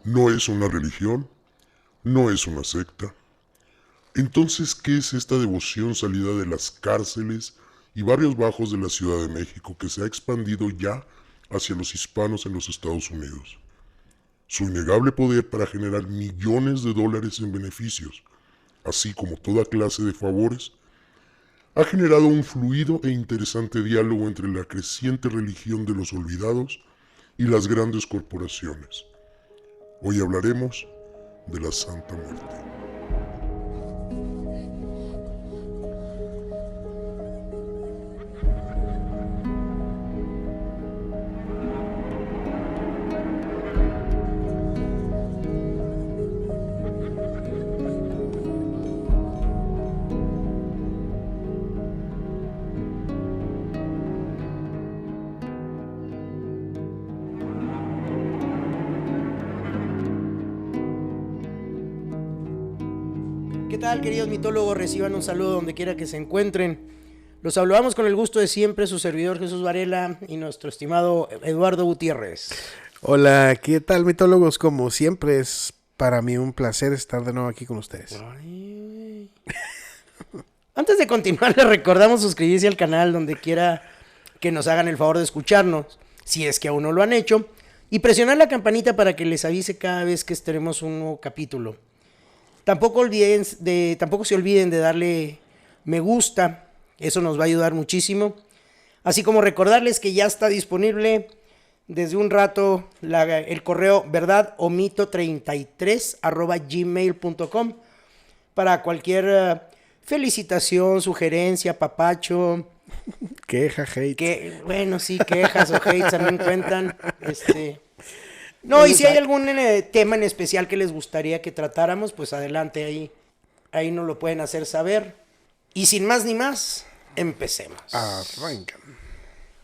No es una religión, no es una secta. Entonces, ¿qué es esta devoción salida de las cárceles y barrios bajos de la Ciudad de México que se ha expandido ya hacia los hispanos en los Estados Unidos? Su innegable poder para generar millones de dólares en beneficios, así como toda clase de favores, ha generado un fluido e interesante diálogo entre la creciente religión de los olvidados y las grandes corporaciones. Hoy hablaremos de la Santa Muerte. ¿Qué tal, queridos mitólogos? Reciban un saludo donde quiera que se encuentren. Los saludamos con el gusto de siempre, su servidor Jesús Varela y nuestro estimado Eduardo Gutiérrez. Hola, ¿qué tal, mitólogos? Como siempre, es para mí un placer estar de nuevo aquí con ustedes. Ay. Antes de continuar, les recordamos suscribirse al canal donde quiera que nos hagan el favor de escucharnos, si es que aún no lo han hecho, y presionar la campanita para que les avise cada vez que estaremos un nuevo capítulo. Tampoco se olviden de darle me gusta, eso nos va a ayudar muchísimo. Así como recordarles que ya está disponible desde un rato el correo verdadomito33@gmail.com para cualquier felicitación, sugerencia, papacho. Queja, hate. Bueno, sí, quejas o hates también cuentan. No, y si hay algún tema en especial que les gustaría que tratáramos, pues adelante, ahí nos lo pueden hacer saber. Y sin más ni más, empecemos.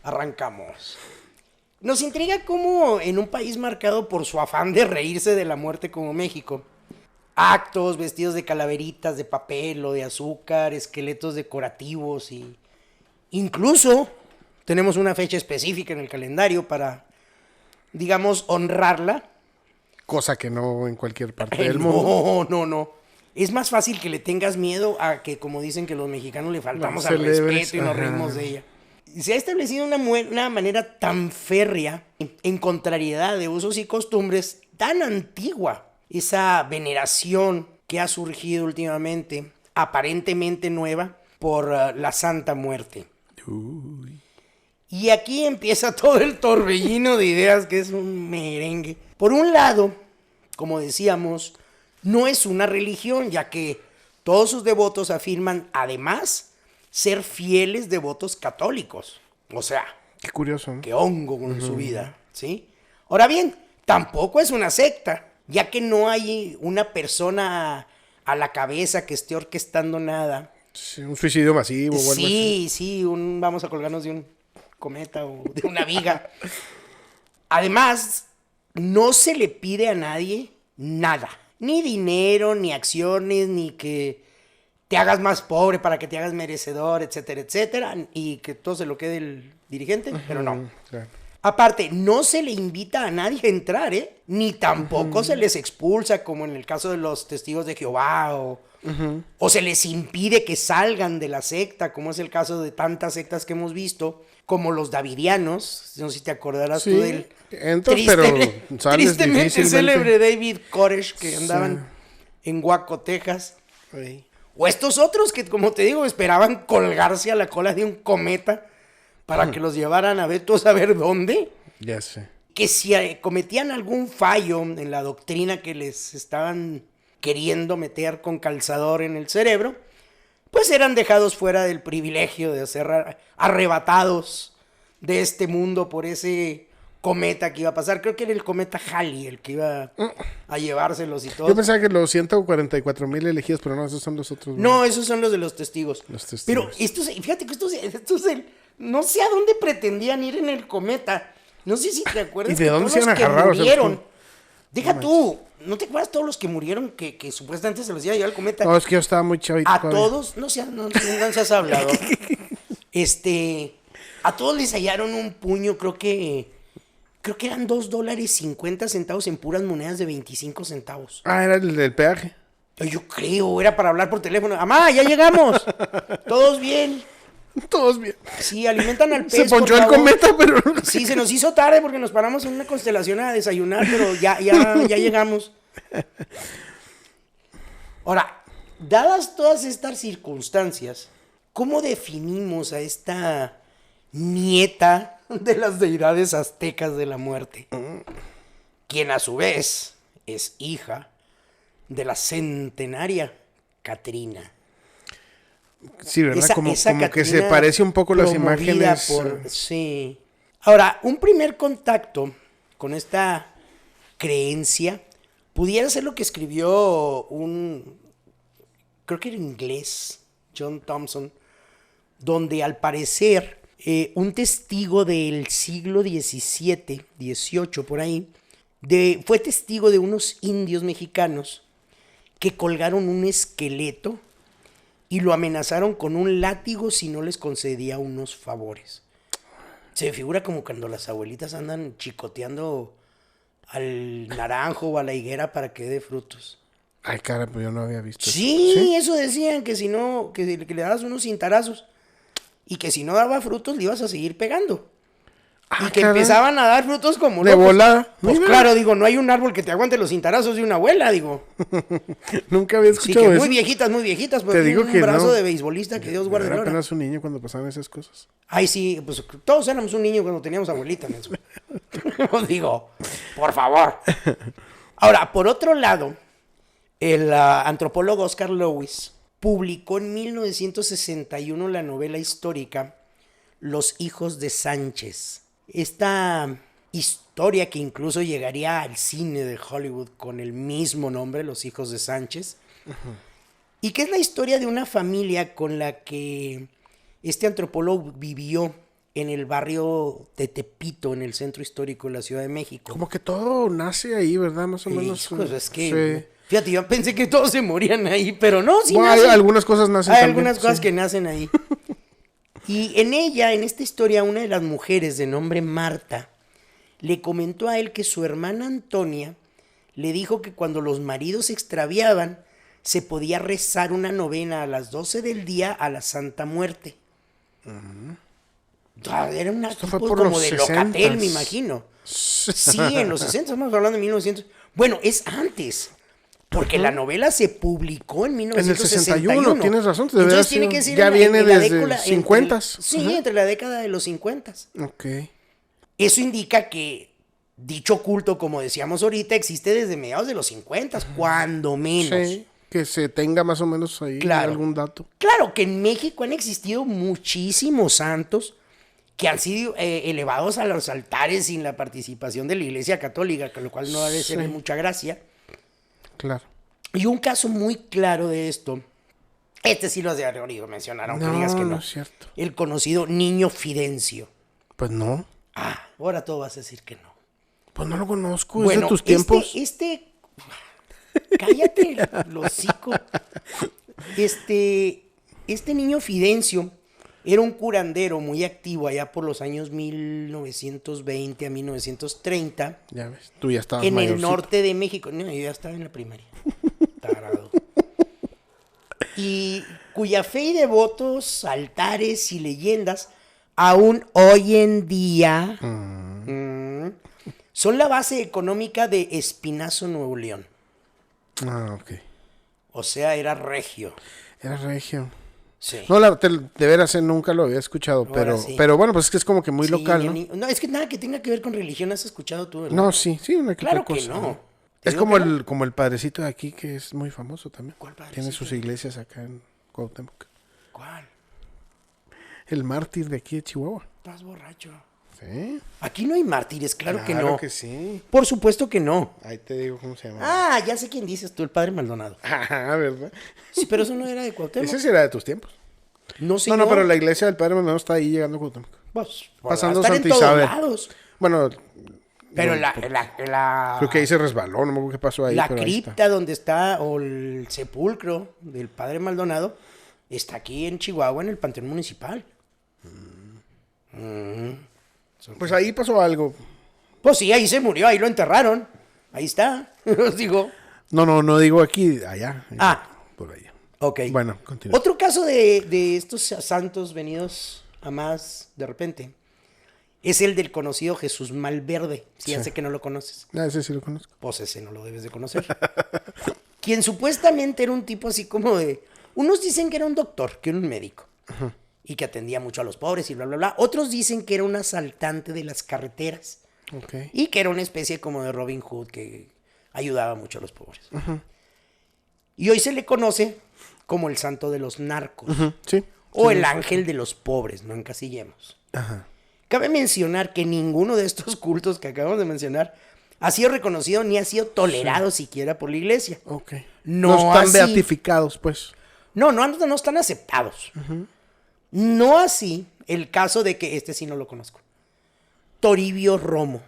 Arrancamos. Nos intriga cómo en un país marcado por su afán de reírse de la muerte como México, actos vestidos de calaveritas de papel o de azúcar, esqueletos decorativos y incluso tenemos una fecha específica en el calendario para, digamos, honrarla. Cosa que no en cualquier parte del mundo. No. Es más fácil que le tengas miedo a que, como dicen que los mexicanos le faltamos al celebres, respeto y nos reímos de ella. Se ha establecido una manera tan férrea, en contrariedad de usos y costumbres, tan antigua. Esa veneración que ha surgido últimamente, aparentemente nueva, por la Santa Muerte. Uy. Y aquí empieza todo el torbellino de ideas que es un merengue. Por un lado, como decíamos, no es una religión, ya que todos sus devotos afirman, además, ser fieles devotos católicos. O sea, Qué curioso, ¿no? que hongo con su vida, ¿sí? Ahora bien, tampoco es una secta, ya que no hay una persona a la cabeza que esté orquestando nada. Sí, un suicidio masivo o algo así. Sí, vamos a colgarnos de un cometa o de una viga. Además, no se le pide a nadie nada. Ni dinero, ni acciones, ni que te hagas más pobre para que te hagas merecedor, etcétera, etcétera. Y que todo se lo quede el dirigente, pero no. Claro. Aparte, no se le invita a nadie a entrar, ni tampoco se les expulsa, como en el caso de los testigos de Jehová, o se les impide que salgan de la secta, como es el caso de tantas sectas que hemos visto, como los davidianos. No sé si te acordarás tú del entras, pero sales tristemente difícilmente. célebre David Koresh, que andaban en Waco, Texas. Sí. O estos otros que, como te digo, esperaban colgarse a la cola de un cometa para que los llevaran a ver tú a saber dónde. Ya sé. Que si cometían algún fallo en la doctrina que les estaban queriendo meter con calzador en el cerebro, pues eran dejados fuera del privilegio de ser arrebatados de este mundo por ese cometa que iba a pasar. Creo que era el cometa Halley el que iba a llevárselos y todo. Yo pensaba que los 144,000 elegidos, pero no, esos son los otros. No, esos son los de los testigos. Los testigos. Pero fíjate que no sé a dónde pretendían ir en el cometa. No sé si te acuerdas. ¿Y de dónde se iban a que agarrar? murieron. Deja No tú, ¿no te acuerdas todos los que murieron que supuestamente se los iba a llevar el cometa? No, es que yo estaba muy chavito. A todavía. todos, no seas hablado. A todos les hallaron un puño, creo que Creo que eran $2.50 en puras monedas de 25 centavos. Ah, era el del peaje. Yo creo, era para hablar por teléfono. ¡Amá, ya llegamos! ¿Todos bien? Todos bien. Sí, alimentan al pez, Se ponchó por el favor. cometa, pero... Sí, se nos hizo tarde porque nos paramos en una constelación a desayunar, pero ya llegamos. Ahora, dadas todas estas circunstancias, ¿cómo definimos a esta nieta de las deidades aztecas de la muerte? Quien a su vez es hija de la centenaria Catrina. Sí, ¿verdad? Como que Catrina se parece un poco las promovida imágenes. Sí. Ahora, un primer contacto con esta creencia pudiera ser lo que escribió creo que era inglés, John Thompson, donde al parecer un testigo del siglo XVII, XVIII, por ahí, fue testigo de unos indios mexicanos que colgaron un esqueleto y lo amenazaron con un látigo si no les concedía unos favores. Se me figura como cuando las abuelitas andan chicoteando al naranjo o a la higuera para que dé frutos. Ay, cara, pues yo no había visto eso. Sí, eso decían, que si no, que le dabas unos cintarazos y que si no daba frutos le ibas a seguir pegando. Ah, Y que caray. empezaban a dar frutos como De locos. volada. Pues Mira. claro, digo, no hay un árbol que te aguante los cintarazos de una abuela, digo. Nunca había Sí, escuchado que eso. muy viejitas, pues Te digo un que brazo no. de beisbolista, que Dios guarde Era gloria. apenas un niño cuando pasaban esas cosas. Ay, sí, pues todos éramos un niño cuando teníamos abuelita, menso. Digo, por favor. Ahora, por otro lado, el antropólogo Oscar Lewis publicó en 1961 la novela histórica Los hijos de Sánchez. Esta historia que incluso llegaría al cine de Hollywood con el mismo nombre, Los hijos de Sánchez. Y que es la historia de una familia con la que este antropólogo vivió en el barrio de Tepito, en el centro histórico de la Ciudad de México. Como que todo nace ahí, ¿verdad? Más o menos. Hijos, es que, Sí. fíjate, yo pensé que todos se morían ahí, pero no, sí Bueno, hay nacen. algunas cosas nacen Hay también, algunas cosas sí. que nacen ahí. Y en ella, en esta historia, una de las mujeres de nombre Marta le comentó a él que su hermana Antonia le dijo que cuando los maridos se extraviaban, se podía rezar una novena a las 12 del día a la Santa Muerte. Era una Esto fue tipo por como los de Locatel, 60s. me imagino. Sí, en los 60, estamos hablando de 1900. Bueno, es antes. Porque la novela se publicó en 1961. 61, tienes razón, debería Entonces ser- tiene que ser ya en la- viene en la desde década- 50s. Sí, Ajá. entre la década de los 50. Ok. Eso indica que dicho culto, como decíamos ahorita, existe desde mediados de los 50, cuando menos. Sí, que se tenga más o menos ahí Claro. algún dato. Claro que en México han existido muchísimos santos que han sido elevados a los altares sin la participación de la Iglesia Católica, con lo cual no debe ser de Sí. mucha gracia. Claro. Y un caso muy claro de esto, este sí lo has de haber oído mencionar, aunque digas que no. es cierto. El conocido Niño Fidencio. Pues no. Ah, ahora todo vas a decir que no. Pues no lo conozco. Bueno, es de tus tiempos. Cállate, los hocico. Este Niño Fidencio era un curandero muy activo allá por los años 1920 a 1930 Ya ves, tú ya estabas en el mayorcito. norte de México. No, yo ya estaba en la primaria. Tarado. Y cuya fe y devotos, altares y leyendas aún hoy en día son la base económica de Espinazo, Nuevo León. Ah, ok. O sea, era regio. Era regio. Sí. No, de veras nunca lo había escuchado, Ahora sí. pero bueno, pues es que es como que muy Sí, local, ¿no? No, es que nada que tenga que ver con religión has escuchado tú, ¿verdad? No, sí, una que Claro otra que cosa, no. Te Es digo como que no. como el padrecito de aquí que es muy famoso también. ¿Cuál padrecito? Tiene sus iglesias acá en Cuauhtémoc. ¿Cuál? El mártir de aquí de Chihuahua. Estás borracho. ¿Sí? Aquí no hay mártires, claro que no. Claro que sí. Por supuesto que no. Ahí te digo cómo se llama. Ah, ya sé quién dices tú, el padre Maldonado. Ajá, ¿verdad? Sí, pero eso no era de Cuauhtémoc. Ese será de tus tiempos. No, No, señor. pero la iglesia del Padre Maldonado está ahí llegando a Cuauhtémoc. Pues, Pasando estar en Santa todos Isabel. lados. Bueno, Pero no, la creo que ahí se resbaló, no me acuerdo qué pasó ahí. la pero ahí está. cripta donde está, o el sepulcro del padre Maldonado, está aquí en Chihuahua, en el Panteón Municipal. Pues ahí pasó algo Pues sí, ahí se murió, ahí lo enterraron. Ahí está. Os digo. No digo aquí, allá. Por allá. Ok. Bueno, continúa. Otro caso de estos santos venidos a más de repente es el del conocido Jesús Malverde. Si ya sé que no lo conoces. Ese sí lo conozco. Pues ese no lo debes de conocer. Quien supuestamente era un tipo así como de... Unos dicen que era un doctor, que era un médico. Ajá. Y que atendía mucho a los pobres y bla, bla, bla. Otros dicen que era un asaltante de las carreteras. Ok. Y que era una especie como de Robin Hood que ayudaba mucho a los pobres. Ajá. Y hoy se le conoce como el santo de los narcos. Ujú, sí. O Sí, el no, ángel de los pobres, no encasillemos. Ajá. Cabe mencionar que ninguno de estos cultos que acabamos de mencionar ha sido reconocido ni ha sido tolerado siquiera por la iglesia. Ok. No están así. beatificados, pues. No están aceptados. No así el caso de que este sí no lo conozco. Toribio Romo.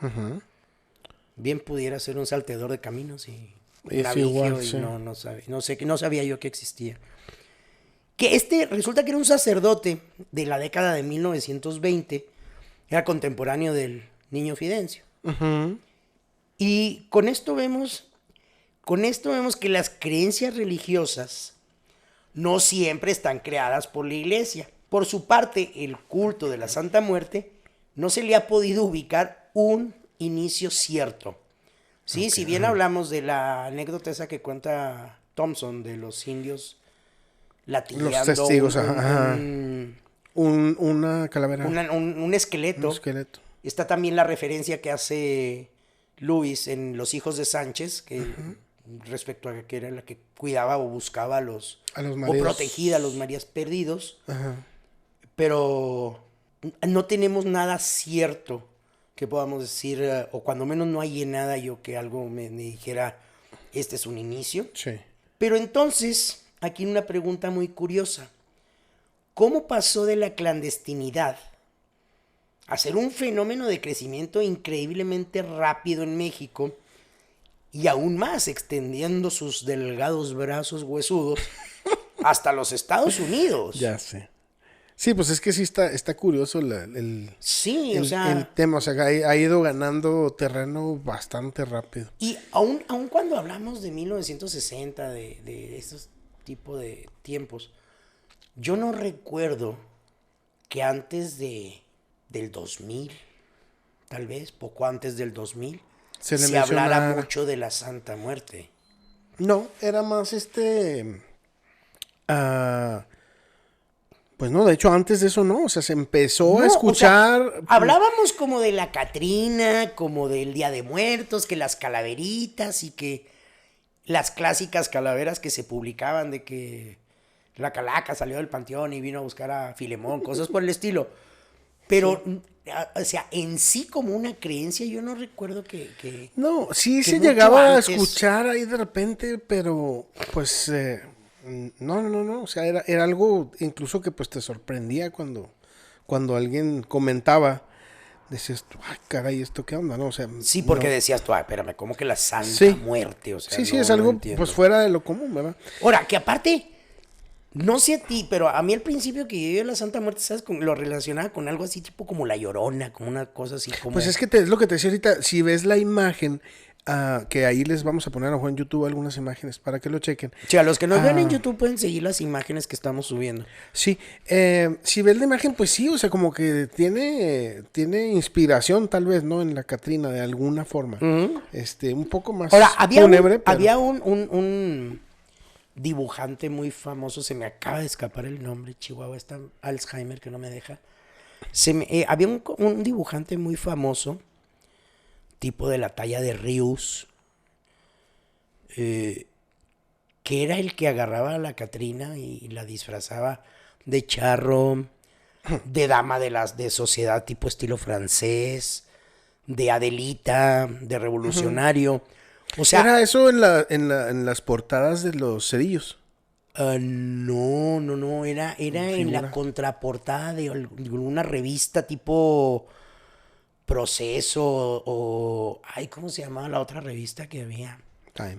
Ajá. Bien pudiera ser un salteador de caminos y Es navigio igual, y sí. no sabía yo que existía. Que resulta que era un sacerdote de la década de 1920, era contemporáneo del Niño Fidencio. Ajá. Y con esto vemos que las creencias religiosas no siempre están creadas por la iglesia. Por su parte, el culto de la Santa Muerte no se le ha podido ubicar un inicio cierto. ¿Sí? Okay. Si bien hablamos de la anécdota esa que cuenta Thompson de los indios latillando Los testigos, un una calavera. un esqueleto. Un esqueleto. Está también la referencia que hace Luis en Los hijos de Sánchez, que respecto a que era la que cuidaba o buscaba a los A los o maridos. protegía a los Marías perdidos, Ajá. pero no tenemos nada cierto que podamos decir, o cuando menos no hay en nada yo que algo me dijera, este es un inicio. Sí. Pero entonces, aquí una pregunta muy curiosa. ¿Cómo pasó de la clandestinidad a ser un fenómeno de crecimiento increíblemente rápido en México y aún más extendiendo sus delgados brazos huesudos hasta los Estados Unidos? Ya sé. Sí, pues es que sí está curioso Sí, o el sea... tema. O sea, que ha ido ganando terreno bastante rápido. Y aún cuando hablamos de 1960, de estos tipos de tiempos, yo no recuerdo que antes del 2000, tal vez, poco antes del 2000, se hablara mucho de la Santa Muerte. No, era más pues no, de hecho antes de eso no, o sea, se empezó a escuchar. O sea, hablábamos como de la Catrina, como del Día de Muertos, que las calaveritas y que las clásicas calaveras que se publicaban de que la calaca salió del panteón y vino a buscar a Filemón, cosas por el estilo. Pero, o sea, en sí como una creencia, yo no recuerdo que No, sí que se mucho llegaba antes. a escuchar ahí de repente, pero pues no, o sea, era algo incluso que pues te sorprendía cuando alguien comentaba, decías tú, ay, caray, ¿esto qué onda? No, o sea, Sí, porque no. decías tú, espérame, ¿cómo que la Santa Sí. Muerte? O sea, Sí, no, es no algo entiendo. pues fuera de lo común, ¿verdad? Ahora, que aparte, no sé a ti, pero a mí al principio que yo vi a la Santa Muerte, ¿sabes? Lo relacionaba con algo así tipo como La Llorona, como una cosa así como... Pues es que es lo que te decía ahorita, si ves la imagen, que ahí les vamos a poner a en YouTube algunas imágenes para que lo chequen. O sea, los que nos ven en YouTube pueden seguir las imágenes que estamos subiendo. Sí, si ves la imagen, pues sí, o sea, como que tiene inspiración tal vez, ¿no? En la Catrina de alguna forma. Un poco más Ahora, había fúnebre, pero... había un dibujante muy famoso, se me acaba de escapar el nombre, Chihuahua, está Alzheimer que no me deja. Había un dibujante muy famoso, tipo de la talla de Rius, que era el que agarraba a la Catrina y la disfrazaba de charro, de dama de sociedad tipo estilo francés, de Adelita, de revolucionario. O sea, era eso en las portadas de los cerillos. no, era en Figura. la contraportada de alguna revista tipo Proceso o... Ay, ¿cómo se llamaba la otra revista que había? Time.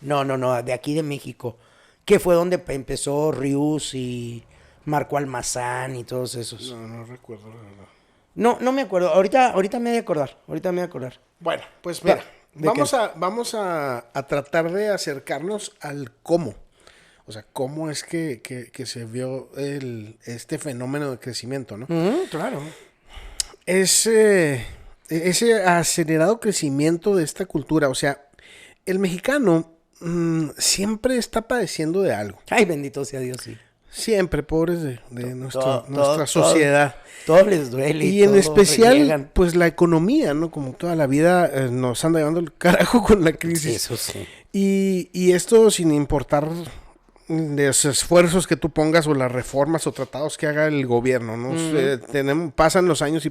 No. No, de aquí de México, que fue donde empezó Rius y Marco Almazán y todos esos. No recuerdo la verdad. No me acuerdo. Ahorita me he de acordar. Bueno, pues ¿De- mira, de qué? vamos a tratar de acercarnos al cómo. O sea, cómo es que se vio este fenómeno de crecimiento, ¿no? Claro. Ese acelerado crecimiento de esta cultura, o sea, el mexicano siempre está padeciendo de algo. Ay, bendito sea Dios, sí. Siempre, pobres de nuestra Todo, sociedad. Todo les duele. Y en todo especial, reniegan. pues la economía, ¿no? Como toda la vida nos anda llevando el carajo con la crisis. Eso sí. Y esto sin importar los esfuerzos que tú pongas o las reformas o tratados que haga el gobierno, ¿no? Pasan los años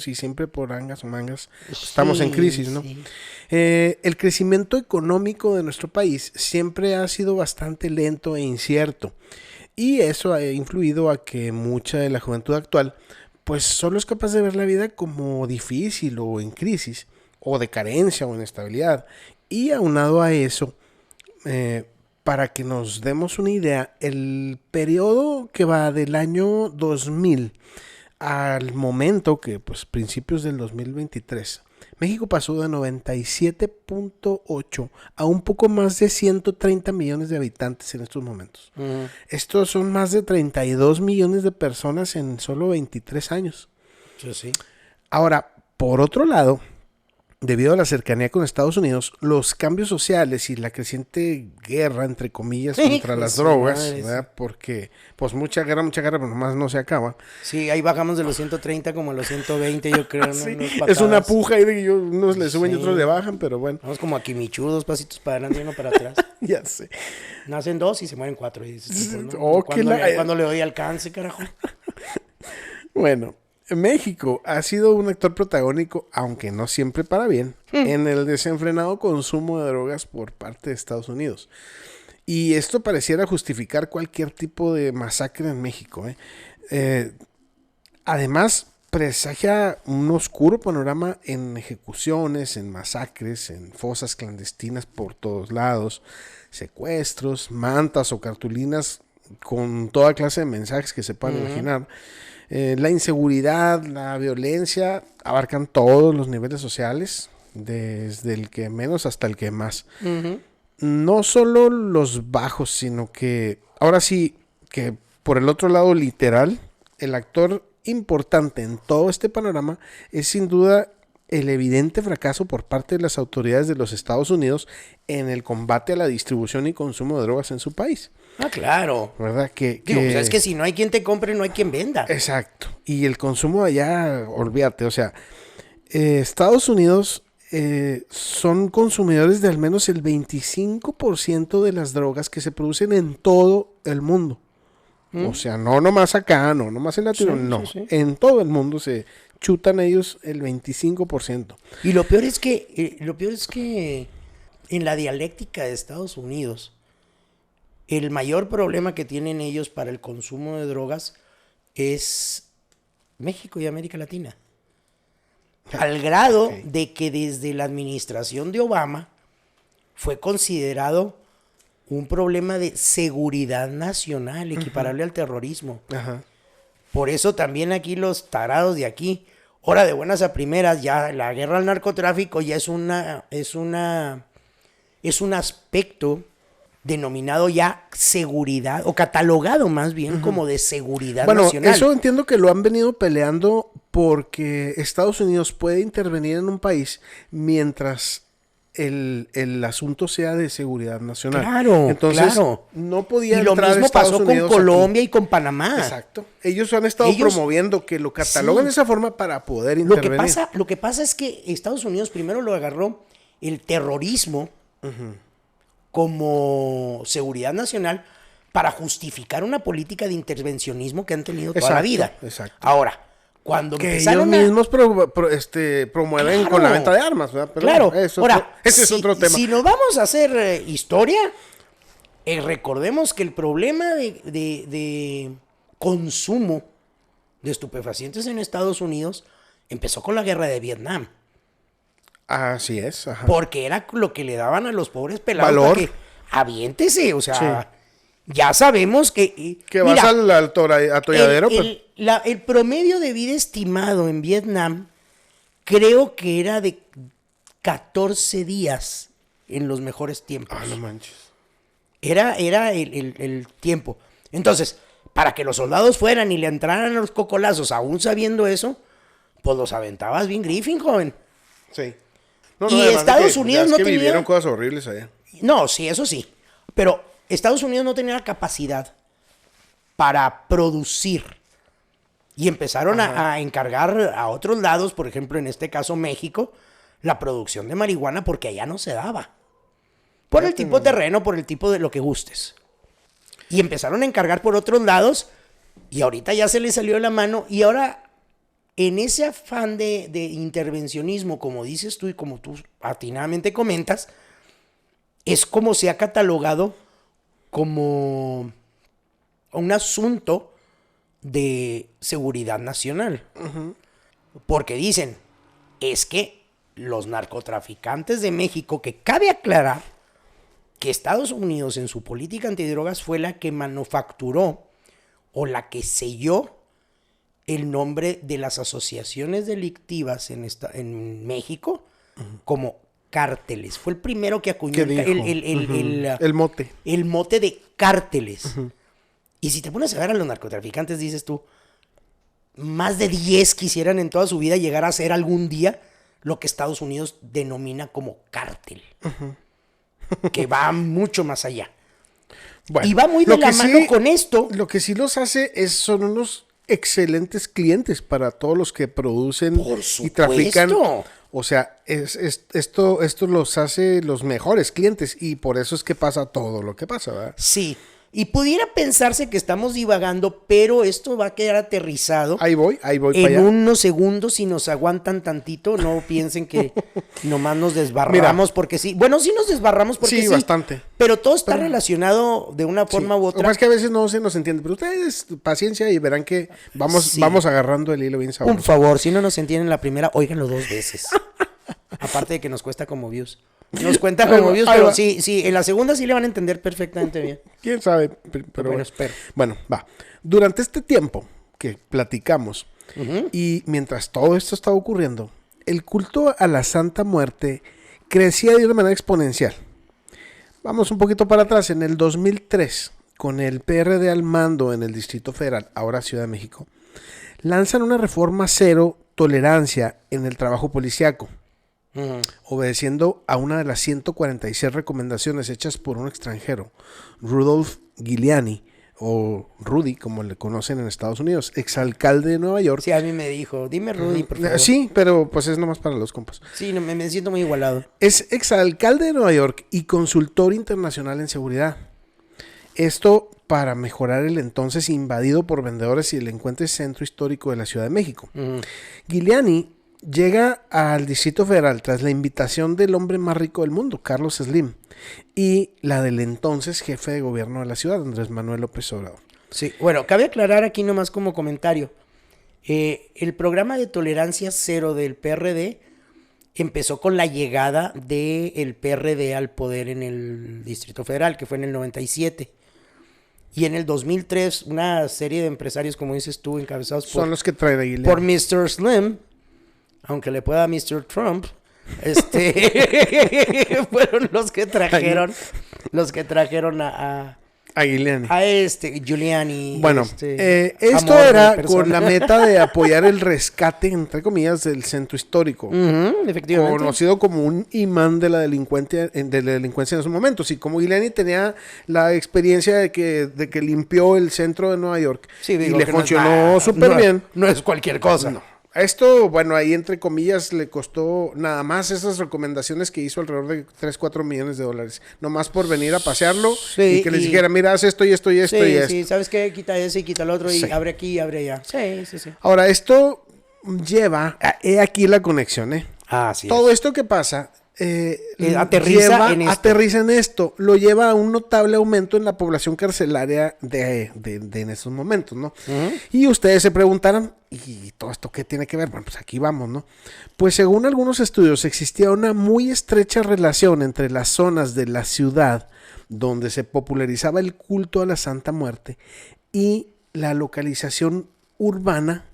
y siempre por angas o mangas estamos en crisis, ¿no? Sí. El crecimiento económico de nuestro país siempre ha sido bastante lento e incierto. Y eso ha influido a que mucha de la juventud actual pues solo es capaz de ver la vida como difícil o en crisis o de carencia o inestabilidad. Y aunado a eso, para que nos demos una idea, el periodo que va del año 2000 al momento que pues principios del 2023, México pasó de 97.8 a un poco más de 130 millones de habitantes en estos momentos. Estos son más de 32 millones de personas en solo 23 años. Yo sí. Ahora, por otro lado, debido a la cercanía con Estados Unidos, los cambios sociales y la creciente guerra, entre comillas, contra las drogas, ¿verdad? Porque, pues mucha guerra, pero nomás no se acaba. Sí, ahí bajamos de los 130 como a los 120, yo creo. Sí, ¿no? es una puja ahí de que unos le suben y otros le bajan, pero bueno. Vamos como a Kimichu, 2 pasitos para adelante y uno para atrás. Ya sé. Nacen 2 y se mueren 4. Y dices, tipo, ¿no? Oh, ¿Cuándo le doy alcance, carajo? Bueno, México ha sido un actor protagónico, aunque no siempre para bien, en el desenfrenado consumo de drogas por parte de Estados Unidos. Y esto pareciera justificar cualquier tipo de masacre en México. Además, presagia un oscuro panorama en ejecuciones, en masacres, en fosas clandestinas por todos lados, secuestros, mantas o cartulinas con toda clase de mensajes que se puedan imaginar. La inseguridad, la violencia abarcan todos los niveles sociales, desde el que menos hasta el que más. No solo los bajos, sino que ahora sí, que por el otro lado literal, el actor importante en todo este panorama es sin duda el evidente fracaso por parte de las autoridades de los Estados Unidos en el combate a la distribución y consumo de drogas en su país. Ah, claro. ¿Verdad? Digo, pues es que si no hay quien te compre, no hay quien venda. Exacto. Y el consumo allá, olvídate, o sea, Estados Unidos son consumidores de al menos el 25% de las drogas que se producen en todo el mundo. O sea, no nomás acá, no nomás en Latinoamérica, no. Sí. En todo el mundo se chutan ellos el 25%. Y lo peor es que en la dialéctica de Estados Unidos, el mayor problema que tienen ellos para el consumo de drogas es México y América Latina. Al grado de que desde la administración de Obama fue considerado un problema de seguridad nacional, equiparable al terrorismo. Ajá. Por eso también aquí los tarados de aquí, ahora de buenas a primeras, ya la guerra al narcotráfico ya es un aspecto denominado ya seguridad, o catalogado más bien como de seguridad nacional. Bueno, eso entiendo que lo han venido peleando porque Estados Unidos puede intervenir en un país mientras el asunto sea de seguridad nacional. Claro, entonces, claro. no podía y lo entrar mismo Estados pasó Unidos con Colombia aquí. y con Panamá. Exacto. Ellos han estado promoviendo que lo catalogan de esa forma para poder intervenir. Lo que pasa es que Estados Unidos primero lo agarró el terrorismo como seguridad nacional para justificar una política de intervencionismo que han tenido toda la vida. Exacto. Ahora, cuando que empezaron ellos mismos promueven Claro. con la venta de armas, ¿verdad? Pero claro. Ahora, ese es otro tema. Si nos vamos a hacer historia, recordemos que el problema de consumo de estupefacientes en Estados Unidos empezó con la guerra de Vietnam. Así es, ajá. Porque era lo que le daban a los pobres pelados Valor. para que aviéntese, o sea, Ya sabemos que... Que vas mira, al atolladero, pues. el promedio de vida estimado en Vietnam creo que era de 14 días en los mejores tiempos. Ah, no manches. Era el tiempo. Entonces, para que los soldados fueran y le entraran a los cocolazos, aún sabiendo eso, pues los aventabas bien Griffin, joven. Sí. Y además de Estados que, Unidos ya es no que tenía... vivieron cosas horribles allá. No, sí, eso sí. Pero Estados Unidos no tenía la capacidad para producir. Y empezaron a encargar a otros lados, por ejemplo, en este caso México, la producción de marihuana porque allá no se daba. Por el tipo de terreno, por el tipo de lo que gustes. Y empezaron a encargar por otros lados y ahorita ya se les salió de la mano y ahora en ese afán de intervencionismo, como dices tú y como tú atinadamente comentas, es como se ha catalogado como un asunto de seguridad nacional. Porque dicen, es que los narcotraficantes de México, que cabe aclarar que Estados Unidos en su política antidrogas fue la que manufacturó o la que selló el nombre de las asociaciones delictivas en México como cárteles. Fue el primero que acuñó el mote. El mote de cárteles. Y si te pones a ver a los narcotraficantes, dices tú, más de 10 quisieran en toda su vida llegar a ser algún día lo que Estados Unidos denomina como cártel. Que va mucho más allá. Bueno, y va muy de la mano con esto. Lo que sí los hace son unos excelentes clientes para todos los que producen y trafican. O sea, esto los hace los mejores clientes y por eso es que pasa todo lo que pasa, ¿verdad? Sí. Y pudiera pensarse que estamos divagando, pero esto va a quedar aterrizado. Ahí voy para allá. En unos segundos, si nos aguantan tantito, no piensen que nomás nos desbarramos porque sí. Bueno, sí nos desbarramos porque sí. Sí, bastante. Pero todo está relacionado de una forma u otra. Lo más que a veces no se nos entiende, pero ustedes paciencia y verán que vamos agarrando el hilo bien sabroso. Un favor, si no nos entienden la primera, óiganlo 2 veces. Aparte de que nos cuesta como views. Nos cuenta como views, pero sí, en la segunda sí le van a entender perfectamente bien. ¿Quién sabe? Pero bueno, espero. Bueno, va. Durante este tiempo que platicamos y mientras todo esto estaba ocurriendo, el culto a la Santa Muerte crecía de una manera exponencial. Vamos un poquito para atrás. En el 2003, con el PRD al mando en el Distrito Federal, ahora Ciudad de México, lanzan una reforma cero tolerancia en el trabajo policíaco. Obedeciendo a una de las 146 recomendaciones hechas por un extranjero, Rudolph Giuliani, o Rudy, como le conocen en Estados Unidos, exalcalde de Nueva York. Sí, a mí me dijo, dime Rudy, por favor. Sí, pero pues es nomás para los compas. Sí, me siento muy igualado. Es exalcalde de Nueva York y consultor internacional en seguridad. Esto para mejorar el entonces invadido por vendedores y delincuentes centro histórico de la Ciudad de México. Giuliani llega al Distrito Federal tras la invitación del hombre más rico del mundo, Carlos Slim, y la del entonces jefe de gobierno de la ciudad, Andrés Manuel López Obrador. Sí, bueno, cabe aclarar aquí nomás como comentario. El programa de tolerancia cero del PRD empezó con la llegada del PRD al poder en el Distrito Federal, que fue en el 97. Y en el 2003, una serie de empresarios, como dices tú, encabezados son los que traen a Giuliani. Por Mr. Slim, aunque le pueda a Mr. Trump, fueron los que trajeron a Giuliani. A Giuliani. Bueno, esto era con la meta de apoyar el rescate, entre comillas, del centro histórico. Efectivamente. Conocido como un imán de la delincuencia en esos momentos. Y como Giuliani tenía la experiencia de que limpió el centro de Nueva York y le funcionó súper bien. No es cualquier cosa. No. Esto, bueno, ahí entre comillas le costó nada más esas recomendaciones que hizo alrededor de 3-4 millones de dólares. Nomás por venir a pasearlo y que les dijera, mira, haz esto y esto y esto y esto. Sí, ¿sabes qué? Quita ese y quita el otro y abre aquí y abre allá. Sí. Ahora, esto lleva, he aquí la conexión, Así Todo es. esto que pasa Aterriza en esto. Aterriza en esto. Lo lleva a un notable aumento en la población carcelaria de en esos momentos, ¿no? Y ustedes se preguntarán, ¿y todo esto qué tiene que ver? Bueno, pues aquí vamos, ¿no? Pues según algunos estudios, existía una muy estrecha relación entre las zonas de la ciudad donde se popularizaba el culto a la Santa Muerte y la localización urbana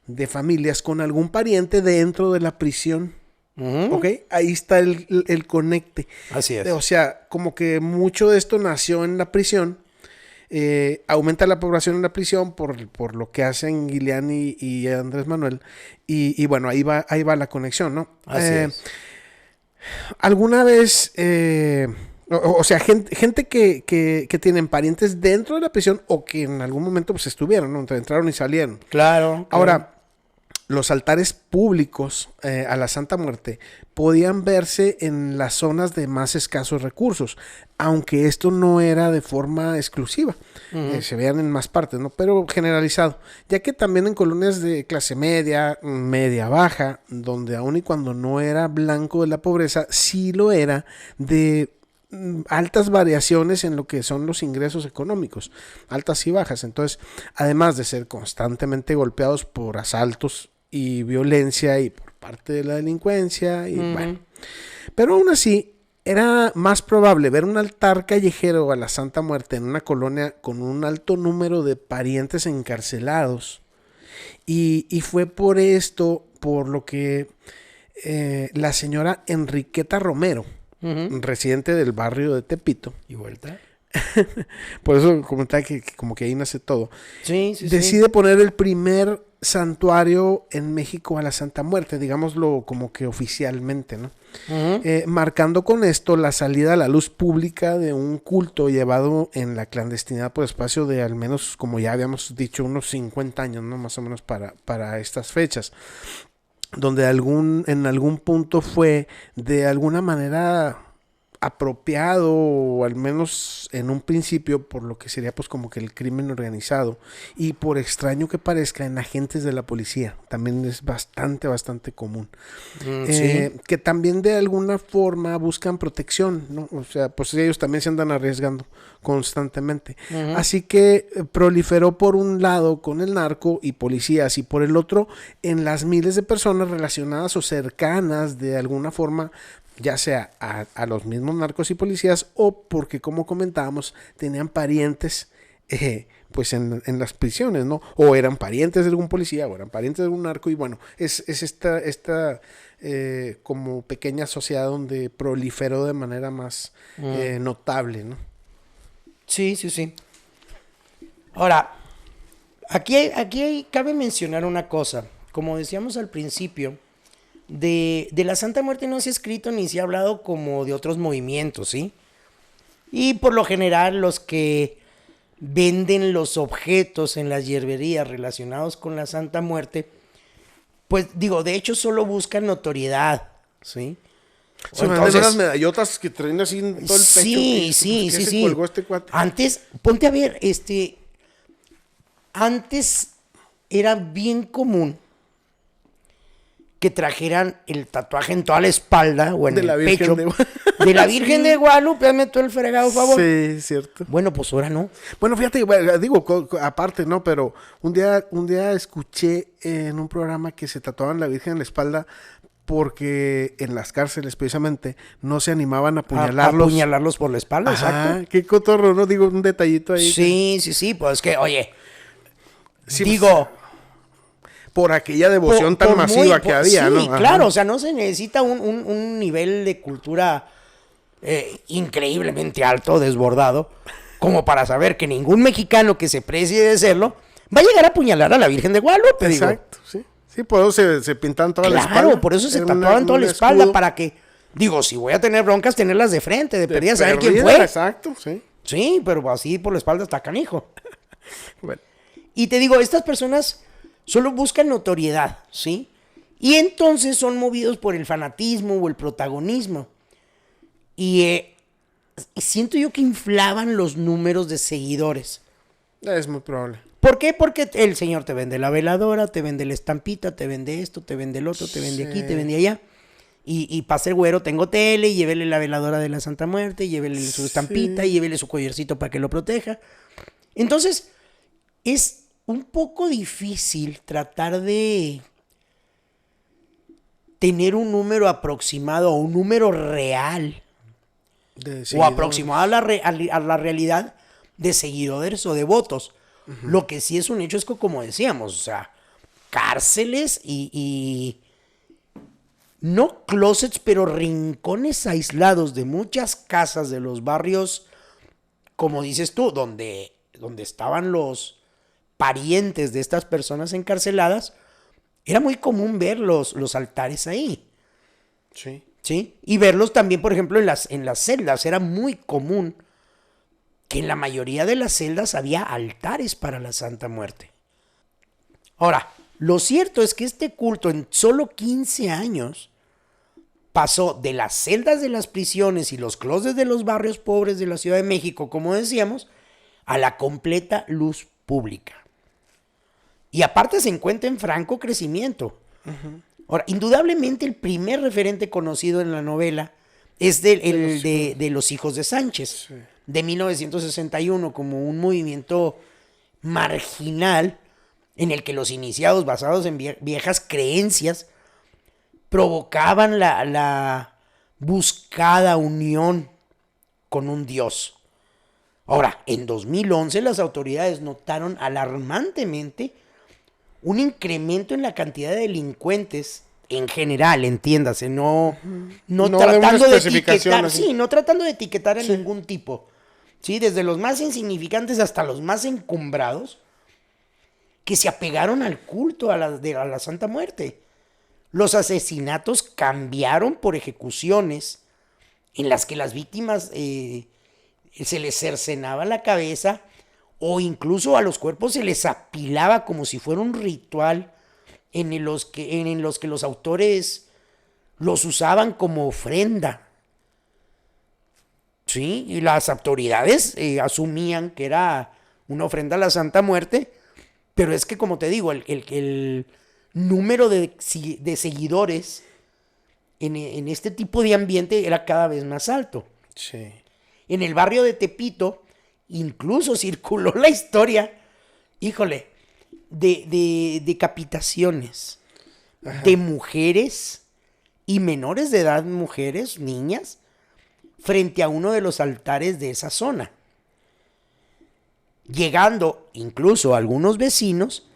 de familias con algún pariente dentro de la prisión. ¿Ok? Ahí está el conecte. Así es. O sea, como que mucho de esto nació en la prisión. Aumenta la población en la prisión por lo que hacen Giuliani y Andrés Manuel. Y bueno, ahí va la conexión, ¿no? Así es. Alguna vez, o sea, gente que tienen parientes dentro de la prisión o que en algún momento pues estuvieron, ¿no? Entraron y salieron. Claro. Ahora, los altares públicos a la Santa Muerte podían verse en las zonas de más escasos recursos, aunque esto no era de forma exclusiva. Se veían en más partes, ¿no? Pero generalizado, ya que también en colonias de clase media, media baja, donde aun y cuando no era blanco de la pobreza, sí lo era de altas variaciones en lo que son los ingresos económicos, altas y bajas. Entonces, además de ser constantemente golpeados por asaltos y violencia y por parte de la delincuencia y bueno, pero aún así era más probable ver un altar callejero a la Santa Muerte en una colonia con un alto número de parientes encarcelados y fue por esto por lo que la señora Enriqueta Romero, residente del barrio de Tepito, ¿Y vuelta? por eso comentaba que como que ahí nace todo, Sí. decide poner el primer santuario en México a la Santa Muerte, digámoslo como que oficialmente, ¿no? Marcando con esto la salida a la luz pública de un culto llevado en la clandestinidad por espacio de al menos, como ya habíamos dicho, unos 50 años, ¿no? Más o menos para estas fechas, donde en algún punto fue de alguna manera apropiado, o al menos en un principio, por lo que sería pues como que el crimen organizado, y por extraño que parezca, en agentes de la policía también es bastante común. Sí. Que también de alguna forma buscan protección, ¿no? O sea, pues ellos también se andan arriesgando constantemente. Así que proliferó por un lado con el narco y policías, y por el otro en las miles de personas relacionadas o cercanas de alguna forma, ya sea a los mismos narcos y policías, o porque, como comentábamos, tenían parientes pues en las prisiones, ¿no? O eran parientes de algún policía, o eran parientes de algún narco, y bueno, es esta como pequeña sociedad donde proliferó de manera más notable, ¿no? Sí. Ahora, aquí cabe mencionar una cosa. Como decíamos al principio, de la Santa Muerte no se ha escrito ni se ha hablado como de otros movimientos, ¿sí? Y por lo general los que venden los objetos en las hierberías relacionados con la Santa Muerte, pues digo, de hecho solo buscan notoriedad, ¿sí? Se me dan unas medallotas que traen así en todo el pecho. Sí. Se colgó este cuate. Antes, ponte a ver, antes era bien común que trajeran el tatuaje en toda la espalda o en De la el Virgen pecho de de la Virgen de Guadalupe. Hazme tú el fregado favor. Sí, cierto. Bueno, pues ahora no. Bueno, fíjate, digo, aparte, ¿no? Pero un día escuché en un programa que se tatuaban la Virgen en la espalda porque en las cárceles, precisamente, no se animaban a apuñalarlos. Apuñalarlos por la espalda, exacto. Qué cotorro, ¿no? Digo, un detallito ahí. Sí, pues es que, oye, Sí, digo... por aquella devoción tan masiva que había, sí, ¿no? Sí, claro, o sea, no se necesita un nivel de cultura increíblemente alto, desbordado, como para saber que ningún mexicano que se precie de serlo va a llegar a apuñalar a la Virgen de Guadalupe. Exacto, sí. Sí, por eso se pintaban toda la espalda. Claro, por eso se tatuaban toda la espalda, para que, digo, si voy a tener broncas, tenerlas de frente, de perdida, saber quién fue. Exacto, sí. Sí, pero así por la espalda está canijo. Bueno. Y te digo, estas personas solo buscan notoriedad, ¿sí? Y entonces son movidos por el fanatismo o el protagonismo. Y siento yo que inflaban los números de seguidores. Es muy probable. ¿Por qué? Porque el señor te vende la veladora, te vende la estampita, te vende esto, te vende el otro, te vende aquí, te vende allá. y pase el güero, tengo tele, y llévele la veladora de la Santa Muerte, y llévele su estampita, y llévele su collarcito para que lo proteja. Entonces, es un poco difícil tratar de tener un número aproximado o un número real o aproximado a la realidad de seguidores o de votos. Lo que sí es un hecho es que, como decíamos, o sea, cárceles y no closets, pero rincones aislados de muchas casas de los barrios, como dices tú, donde estaban los parientes de estas personas encarceladas, era muy común ver los altares ahí. Sí. ¿Sí? Y verlos también, por ejemplo, en las celdas. Era muy común que en la mayoría de las celdas había altares para la Santa Muerte. Ahora, lo cierto es que este culto en solo 15 años pasó de las celdas de las prisiones y los closets de los barrios pobres de la Ciudad de México, como decíamos, a la completa luz pública. Y aparte se encuentra en franco crecimiento. Ahora, indudablemente el primer referente conocido en la novela es de Los Hijos de Sánchez, de 1961, como un movimiento marginal en el que los iniciados, basados en viejas creencias, provocaban la buscada unión con un dios. Ahora, en 2011 las autoridades notaron alarmantemente un incremento en la cantidad de delincuentes en general, entiéndase, no tratando de etiquetar, sí, no tratando de etiquetar a ningún tipo, sí, desde los más insignificantes hasta los más encumbrados, que se apegaron al culto a la Santa Muerte. Los asesinatos cambiaron por ejecuciones en las que las víctimas se les cercenaba la cabeza, o incluso a los cuerpos se les apilaba como si fuera un ritual en los que los autores los usaban como ofrenda. Sí, y las autoridades asumían que era una ofrenda a la Santa Muerte, pero es que, como te digo, el número de seguidores en este tipo de ambiente era cada vez más alto. Sí. En el barrio de Tepito incluso circuló la historia, híjole, de decapitaciones de mujeres y menores de edad, mujeres, niñas, frente a uno de los altares de esa zona. Llegando incluso algunos vecinos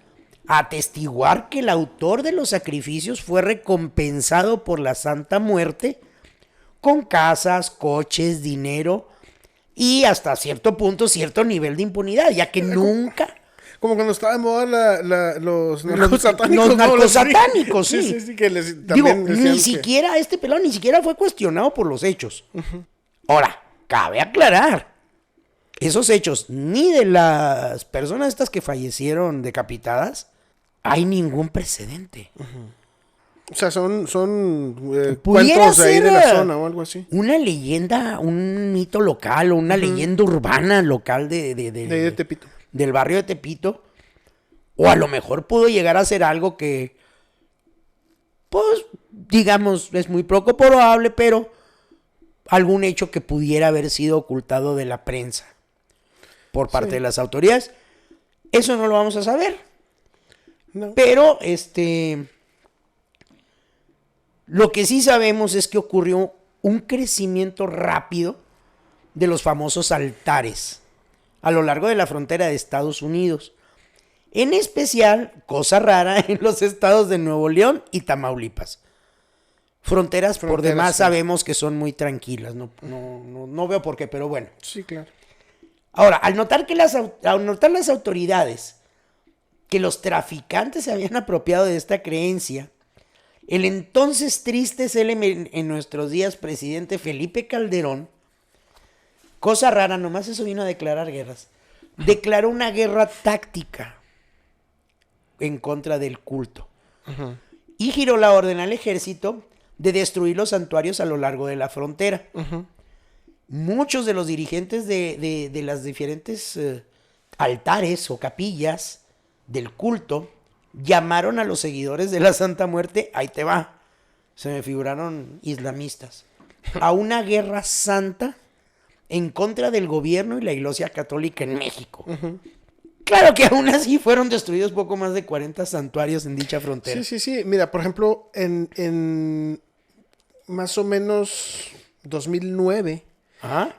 a atestiguar que el autor de los sacrificios fue recompensado por la Santa Muerte con casas, coches, dinero y hasta cierto punto cierto nivel de impunidad, ya que nunca... Como cuando estaba de moda los narcosatánicos. Los narcosatánicos, sí. Sí, que digo, ni siquiera este pelón, ni siquiera fue cuestionado por los hechos. Ahora, cabe aclarar, esos hechos, ni de las personas estas que fallecieron decapitadas, hay ningún precedente. O sea, son cuentos ahí de la zona o algo así. Una leyenda, un mito local o una leyenda urbana local de Tepito. Del barrio de Tepito, o a lo mejor pudo llegar a ser algo que, pues, digamos, es muy poco probable, pero algún hecho que pudiera haber sido ocultado de la prensa por parte de las autoridades. Eso no lo vamos a saber. No. Pero, lo que sí sabemos es que ocurrió un crecimiento rápido de los famosos altares a lo largo de la frontera de Estados Unidos. En especial, cosa rara, en los estados de Nuevo León y Tamaulipas. Fronteras por demás sabemos que son muy tranquilas. No veo por qué, pero bueno. Sí, claro. Ahora, al notar las autoridades que los traficantes se habían apropiado de esta creencia, el entonces triste célebre en nuestros días presidente Felipe Calderón, cosa rara, nomás eso vino a declarar guerras. Declaró una guerra táctica en contra del culto. Y giró la orden al ejército de destruir los santuarios a lo largo de la frontera. Muchos de los dirigentes de las diferentes altares o capillas del culto llamaron a los seguidores de la Santa Muerte, ahí te va, se me figuraron islamistas, a una guerra santa en contra del gobierno y la Iglesia Católica en México. Claro que aún así fueron destruidos poco más de 40 santuarios en dicha frontera. Sí. Mira, por ejemplo, en más o menos 2009, Ajá.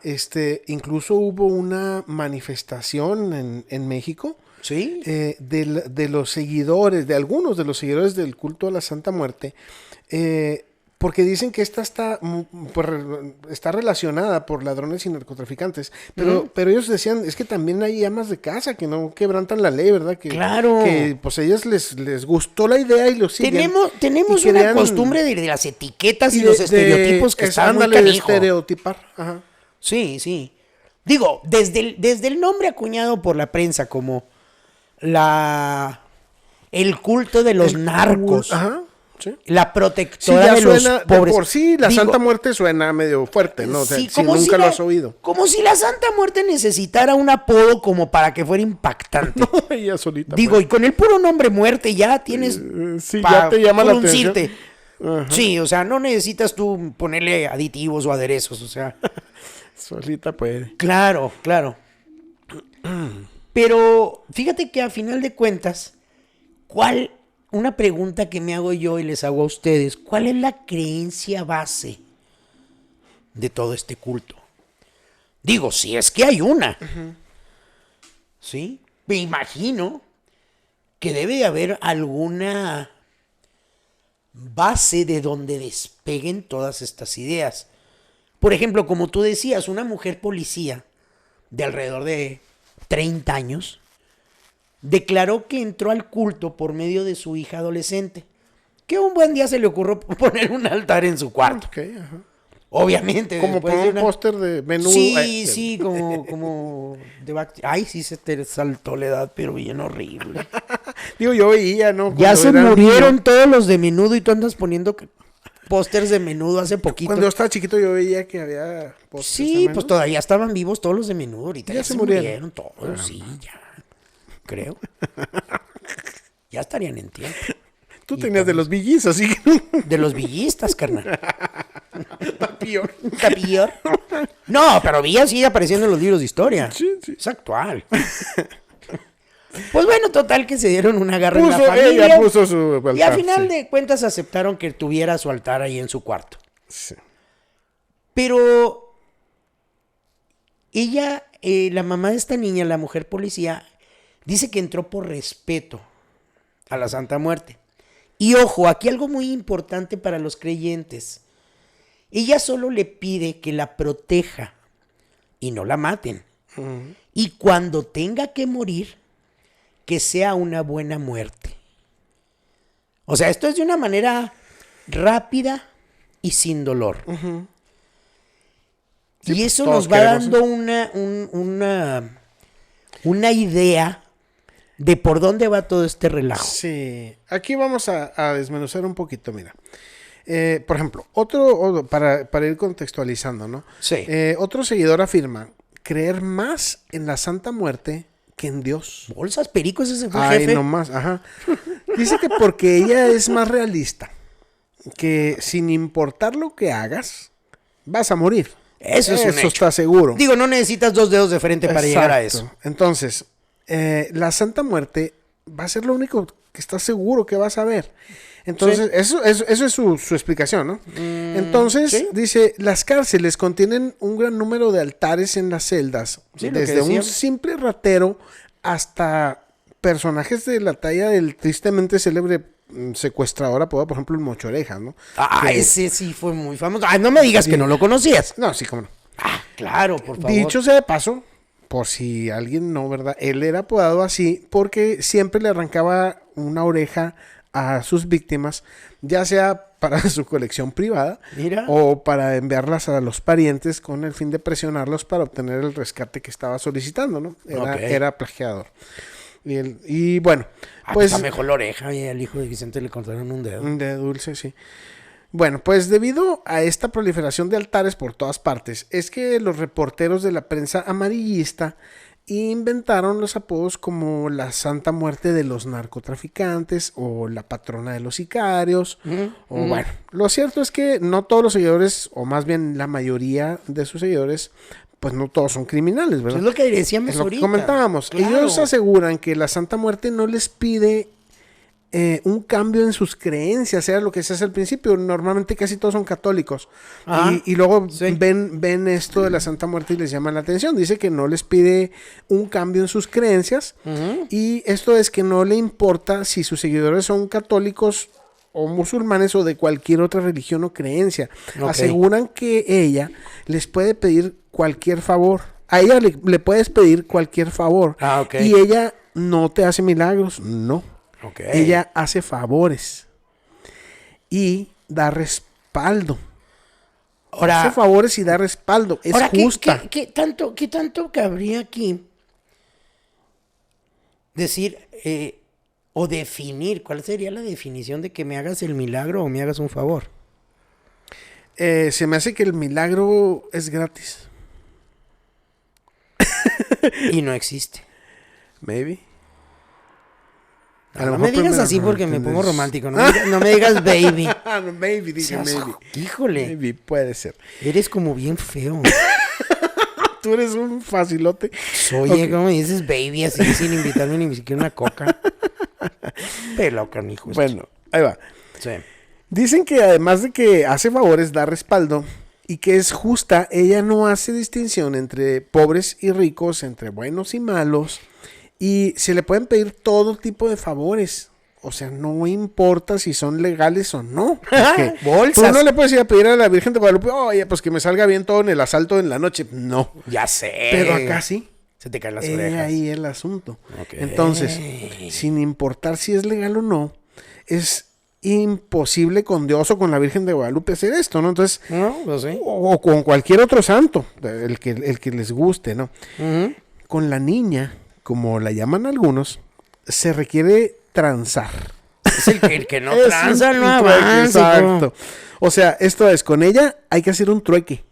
incluso hubo una manifestación en México. Sí. De los seguidores, de algunos de los seguidores del culto a la Santa Muerte, porque dicen que esta está relacionada por ladrones y narcotraficantes, pero ellos decían, es que también hay amas de casa que no quebrantan la ley, ¿verdad? Claro. Que pues a ellas les gustó la idea y lo siguen. Tenemos y una querían- costumbre de las etiquetas y de- los estereotipos que están muy ándale, de canijo. estereotipar. Ajá. Sí, sí. Digo, desde el nombre acuñado por la prensa como el culto de los narcos, Ajá, sí. la Sí, protectora ya de los suena, de pobres. por sí, la Digo, Santa Muerte suena medio fuerte, ¿no? O sea, sí, si como nunca la- lo has oído. Como si la Santa Muerte necesitara un apodo como para que fuera impactante. Ella solita. Digo, y con el puro nombre muerte ya tienes sí, ya te llama la atención. fruncirte. Ajá. Sí, o sea, no necesitas tú ponerle aditivos o aderezos, o sea. Solita puede. Claro, claro. Pero fíjate que a final de cuentas, una pregunta que me hago yo y les hago a ustedes, ¿cuál es la creencia base de todo este culto? Digo, si es que hay una. ¿Sí? Me imagino que debe de haber alguna base de donde despeguen todas estas ideas. Por ejemplo, como tú decías, una mujer policía de alrededor de 30 años declaró que entró al culto por medio de su hija adolescente, que un buen día se le ocurrió poner un altar en su cuarto. Ok, ajá. Obviamente. Como después por de un póster de menú. Sí, sí, como Ay, sí se te saltó la edad, pero bien horrible. Digo, yo veía, ¿no? Ya Cuando se era murieron niño. todos los de Menudo y tú andas poniendo pósters de Menudo hace poquito. Cuando yo estaba chiquito yo veía que había pósters Sí, de menú. pues todavía estaban vivos todos los de Menudo. Ahorita Ya ya se se murieron. murieron todos, sí, ya. Creo. Ya estarían en tiempo. Tú tenías de los villis, así que De los villistas, carnal. está peor. ¿Está peor? No, pero Villa sigue apareciendo en los libros de historia. Sí, sí. Es actual. Pues bueno, total que se dieron una garra en la Puso, familia. ella puso su Y al altar, final sí. de cuentas aceptaron que tuviera su altar ahí en su cuarto. Sí. Pero ella, la mamá de esta niña, la mujer policía, dice que entró por respeto a la Santa Muerte. Y ojo, aquí algo muy importante para los creyentes. Ella solo le pide que la proteja y no la maten. Y cuando tenga que morir, que sea una buena muerte. O sea, esto es de una manera rápida y sin dolor. Sí, Y pues, eso todos nos va queremos dando una idea de por dónde va todo este relajo. Sí, aquí vamos a desmenuzar un poquito, mira. Por ejemplo, para ir contextualizando, ¿no? Sí. Otro seguidor afirma creer más en la Santa Muerte que en Dios. Bolsas, pericos, ese fue Ay, jefe. no más, ajá. Dice que porque ella es más realista, que sin importar lo que hagas, vas a morir. Eso es un hecho. está seguro. Digo, no necesitas dos dedos de frente para llegar a eso. Exacto. Entonces, la Santa Muerte va a ser lo único que estás seguro que vas a ver. Entonces, eso es su explicación, ¿no? Entonces, sí. dice, las cárceles contienen un gran número de altares en las celdas, Sí, lo que desde un decíamos. simple ratero hasta personajes de la talla del tristemente célebre secuestrador apodado, por ejemplo, el Mocho Orejas, ¿no? Ah, Que- ese sí fue muy famoso. Ah, no me digas que no lo conocías. No, sí, cómo no. Ah, claro, por favor. Dicho sea de paso, por si alguien no, ¿verdad? Él era apodado así porque siempre le arrancaba una oreja a sus víctimas, ya sea para su colección privada Mira. o para enviarlas a los parientes con el fin de presionarlos para obtener el rescate que estaba solicitando, ¿no? Ok. Era plagiador. Y bueno, Ah, pues está mejor la oreja y al hijo de Vicente le cortaron un dedo. de dulce, sí. Bueno, pues debido a esta proliferación de altares por todas partes, es que los reporteros de la prensa amarillista y inventaron los apodos como la Santa Muerte de los narcotraficantes o la patrona de los sicarios. Bueno, lo cierto es que no todos los seguidores, o más bien la mayoría de sus seguidores, pues no todos son criminales, ¿verdad? Es lo que decíamos Es lo que ahorita. comentábamos. Claro. Ellos aseguran que la Santa Muerte no les pide un cambio en sus creencias, era lo que se hace al principio. Normalmente casi todos son católicos. Ajá. Y luego Sí. ven esto de la Santa Muerte y les llama la atención. Dice que no les pide un cambio en sus creencias. Y esto es que no le importa si sus seguidores son católicos o musulmanes o de cualquier otra religión o creencia. Ok. Aseguran que ella les puede pedir cualquier favor. A ella le puedes pedir cualquier favor. Ah, ok. Y ella no te hace milagros, no. Ok. Ella hace favores y da respaldo. Ahora, Hace favores y da respaldo. Es ahora, justa. ¿qué tanto cabría aquí decir o definir? ¿Cuál sería la definición de que me hagas el milagro o me hagas un favor? Se me hace que el milagro es gratis. Y no existe. Maybe. No me digas así porque me pongo romántico. No me digas baby. Maybe, dije Seas- maybe. Híjole, Maybe, puede ser. eres como bien feo. Tú eres un facilote. Oye, ¿cómo me dices baby así sin invitarme ni siquiera una coca? Pelo, canijo. Bueno, ahí va. Sí. Dicen que además de que hace favores, da respaldo y que es justa, ella no hace distinción entre pobres y ricos, entre buenos y malos, y se le pueden pedir todo tipo de favores. O sea, no importa si son legales o no. Porque Bolsas. tú no le puedes ir a pedir a la Virgen de Guadalupe, oye, pues que me salga bien todo en el asalto en la noche. No. Ya sé. Pero acá sí. Se te caen las He orejas. ahí el asunto. Ok. Entonces, sin importar si es legal o no, es imposible con Dios o con la Virgen de Guadalupe hacer esto, ¿no? Entonces, No, pues sí. o con cualquier otro santo, el que les guste, ¿no? Ujú. Con la niña, como la llaman algunos, se requiere transar. Es el que no Es tranza, un no trueque, avanza. exacto. O sea, esto es, con ella hay que hacer un trueque.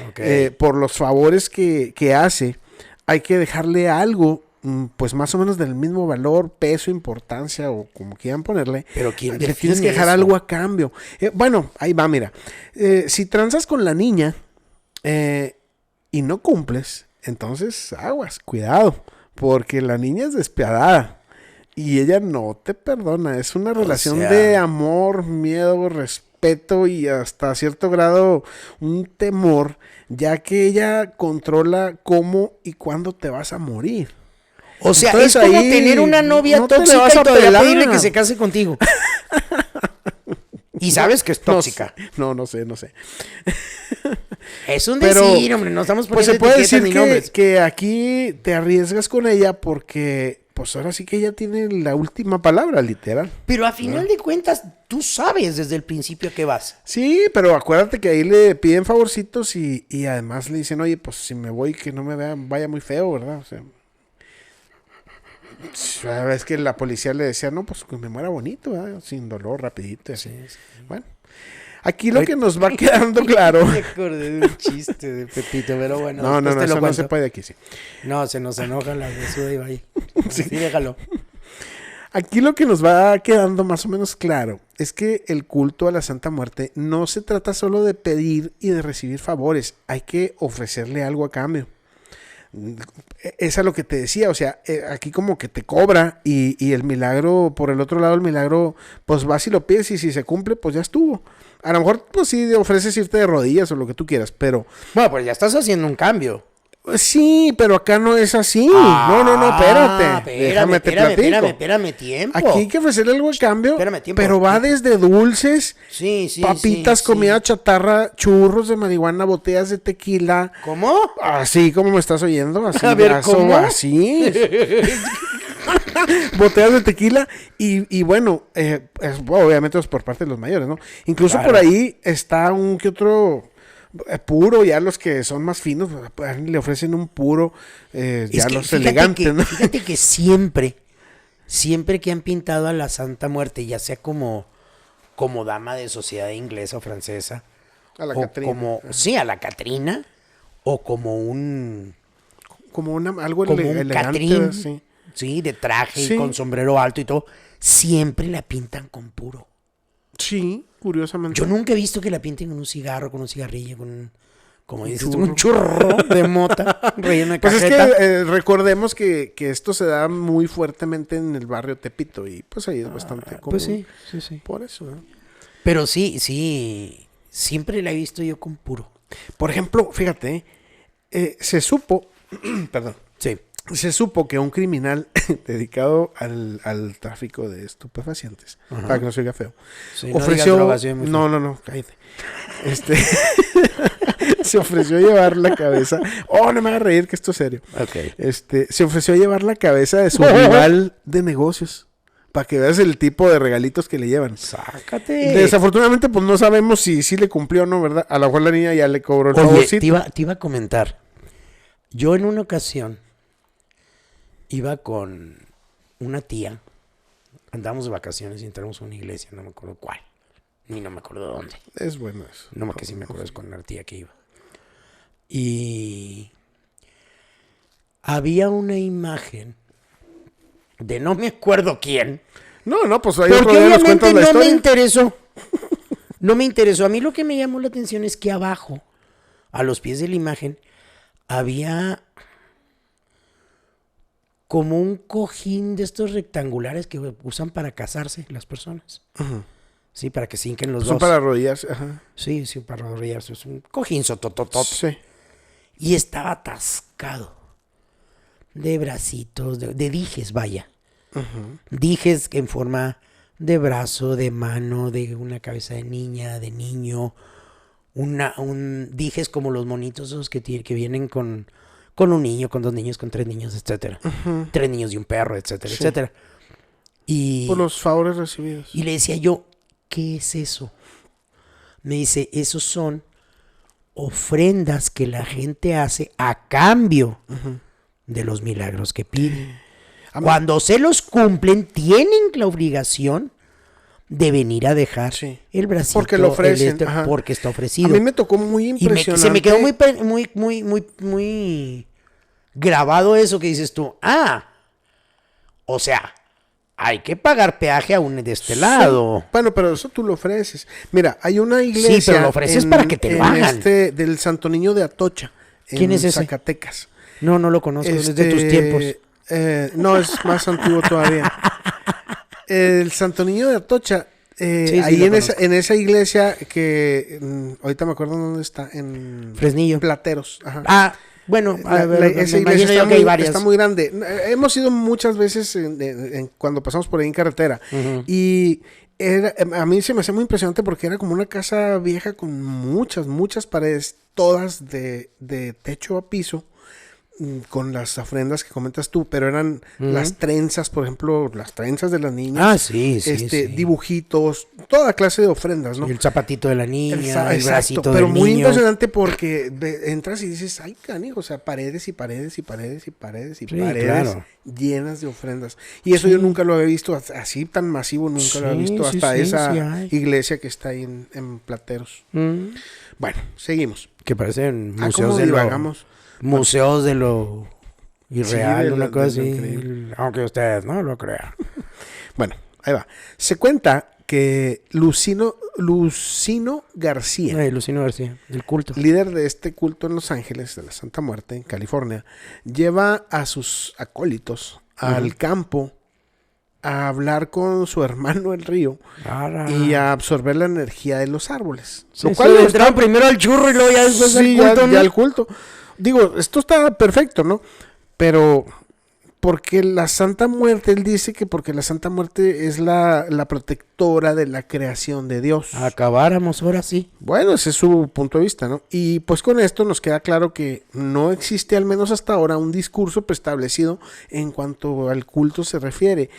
Ok. Por los favores que hace, hay que dejarle algo, pues más o menos del mismo valor, peso, importancia o como quieran ponerle. Pero ¿quién le tienes define que dejar eso? algo a cambio. Bueno, ahí va, mira. Si transas con la niña y no cumples, entonces aguas, cuidado, porque la niña es despiadada. Y ella no te perdona. Es una relación sea- de amor, miedo, respeto y hasta cierto grado un temor, ya que ella controla cómo y cuándo te vas a morir. O sea, Entonces es como ahí tener una novia no te le tóxica vas y a todavía pelar. pedirle que se case contigo. Y sabes que es No tóxica. sé, no sé. Es un Pero, decir, hombre, no estamos Pues poniendo se puede etiquetas decir ni nombres. que aquí te arriesgas con ella porque pues ahora sí que ella tiene la última palabra, literal. Pero a final de cuentas, tú sabes desde el principio a qué vas. Sí, pero acuérdate que ahí le piden favorcitos y además le dicen, oye, pues si me voy que no me vean, vaya muy feo, ¿verdad? O sea, es que la policía le decía, no, pues que me muera bonito, ¿verdad? Sin dolor, rapidito, y así. Bueno, aquí lo que nos va quedando claro. Me acordé de un chiste de Pepito, pero bueno. No, después te lo eso no cuento. se puede aquí, sí. No, se nos enoja la besuda y vaya. Sí, déjalo. Aquí lo que nos va quedando más o menos claro es que el culto a la Santa Muerte no se trata solo de pedir y de recibir favores, hay que ofrecerle algo a cambio. Es a lo que te decía, o sea, aquí como que te cobra y el milagro, por el otro lado el milagro, pues vas y lo pides y si se cumple, pues ya estuvo. A lo mejor, pues sí, ofreces irte de rodillas o lo que tú quieras, pero... Bueno, pues ya estás haciendo un cambio. Sí, pero acá no es así. No, espérate. Déjame te platico. Espérame, tiempo. Aquí hay que ofrecerle algo a cambio, Espérame, tiempo. pero va desde dulces, Sí, papitas, sí. comida chatarra, churros de marihuana, botellas de tequila. ¿Cómo? Así como me estás oyendo, así. A ver, ¿cómo? Así. Botellas de tequila y bueno, obviamente es por parte de los mayores, ¿no? Incluso Claro. por ahí está un que otro puro, ya los que son más finos, pues, le ofrecen un puro, ya los fíjate elegantes, que, ¿no? Fíjate que siempre que han pintado a la Santa Muerte, ya sea como dama de sociedad inglesa o francesa, A la o Catrina. sí, a la Catrina, o como algo como un elegante, Catrín, sí. sí, de traje Sí. y con sombrero alto y todo, siempre la pintan con puro. Sí, curiosamente. Yo nunca he visto que la pinten con un cigarro, con un cigarrillo, como dices tú, churro. un churro de mota relleno de Pues es cajeta. que recordemos que esto se da muy fuertemente en el barrio Tepito y pues ahí es bastante común. Pues sí, sí, sí. Por eso, ¿no? Pero sí, siempre la he visto yo con puro. Por ejemplo, fíjate, se supo, perdón, Sí. se supo que un criminal dedicado al tráfico de estupefacientes, para que no se oiga feo, Sí, no ofreció... digas drogas, sí, muy feo. no, cállate. Se ofreció llevar la cabeza... Oh, no me hagas reír, que esto es serio. Ok. Se ofreció llevar la cabeza de su rival de negocios, para que veas el tipo de regalitos que le llevan. Sácate. Desafortunadamente, pues no sabemos si le cumplió o no, ¿verdad? A lo mejor la niña ya le cobró el Oye, favorcito. te iba a comentar. Yo en una ocasión iba con una tía. Andamos de vacaciones y entramos a una iglesia, no me acuerdo cuál. Ni no me acuerdo dónde. Es bueno eso. No me que sí me acuerdo es con una tía que iba. Y había una imagen de no me acuerdo quién. No, pues ahí otro Porque día nos obviamente cuentas la no me historia. interesó. No me interesó. A mí lo que me llamó la atención es que abajo, a los pies de la imagen, había como un cojín de estos rectangulares que usan para casarse las personas. Ujú. Sí, para que se hinquen los Son dos. para arrodillarse. Ajá. Sí, para arrodillarse. Es un cojín sotototot. Sí. Y estaba atascado de bracitos, de dijes, vaya. Dijes en forma de brazo, de mano, de una cabeza de niña, de niño. Dijes como los monitos esos que vienen con un niño, con dos niños, con tres niños, etcétera. Tres niños y un perro, etcétera, Sí. etcétera. Y, Por los favores recibidos. y le decía yo, ¿qué es eso? Me dice, esos son ofrendas que la gente hace a cambio de los milagros que pide. Cuando se los cumplen, tienen la obligación de venir a dejar Sí. el bracito. Porque lo ofrecen, ajá. Porque está A ofrecido. mí me tocó muy Y impresionante. se me quedó muy grabado eso que dices tú. O sea, hay que pagar peaje aún de este lado. Bueno, pero eso tú lo ofreces. Mira, hay una iglesia... pero lo ofreces para que te lo hagan. Del Santo Niño de Atocha. ¿Quién es ese? Zacatecas. No lo conozco, es de tus tiempos. No, es más antiguo todavía. El Santo Niño de Atocha, Sí, ahí lo en esa iglesia que ahorita me acuerdo dónde está, en Fresnillo. Plateros. Ajá. Bueno, Esa me iglesia imagino yo que hay varias. está muy grande. Hemos ido muchas veces cuando pasamos por ahí en carretera. Y a mí se me hacía muy impresionante porque era como una casa vieja con muchas paredes, todas de techo a piso, con las ofrendas que comentas tú, pero eran las trenzas, por ejemplo, las trenzas de las niñas. Sí. Dibujitos, toda clase de ofrendas, ¿no? Y el zapatito de la niña, el Exacto, bracito pero del muy niño. impresionante porque entras y dices, ay, canijo, o sea, paredes y paredes y paredes y paredes y Sí, paredes claro. llenas de ofrendas. Y eso yo nunca lo había visto así tan masivo, nunca lo había Sí, visto sí, hasta sí, esa sí hay. iglesia que está ahí en Plateros. Bueno, seguimos. Que parecen ¿Cómo museos de divagamos? museos de lo irreal, de una lo- cosa de lo así. increíble. Aunque ustedes no lo crean. Bueno, ahí va. Se cuenta que Lucino García, Ay, Lucino García, del culto. líder de este culto en Los Ángeles, de la Santa Muerte, en California, lleva a sus acólitos al campo a hablar con su hermano el río y a absorber la energía de los árboles. Lo cual entraron primero al churro y luego ya después Sí, al culto, ¿no? ya al culto. Digo, esto está perfecto, ¿no? Pero porque la Santa Muerte, él dice que porque la Santa Muerte es la protectora de la creación de Dios. Acabáramos ahora sí. Bueno, ese es su punto de vista, ¿no? Y pues con esto nos queda claro que no existe, al menos hasta ahora, un discurso preestablecido en cuanto al culto se refiere.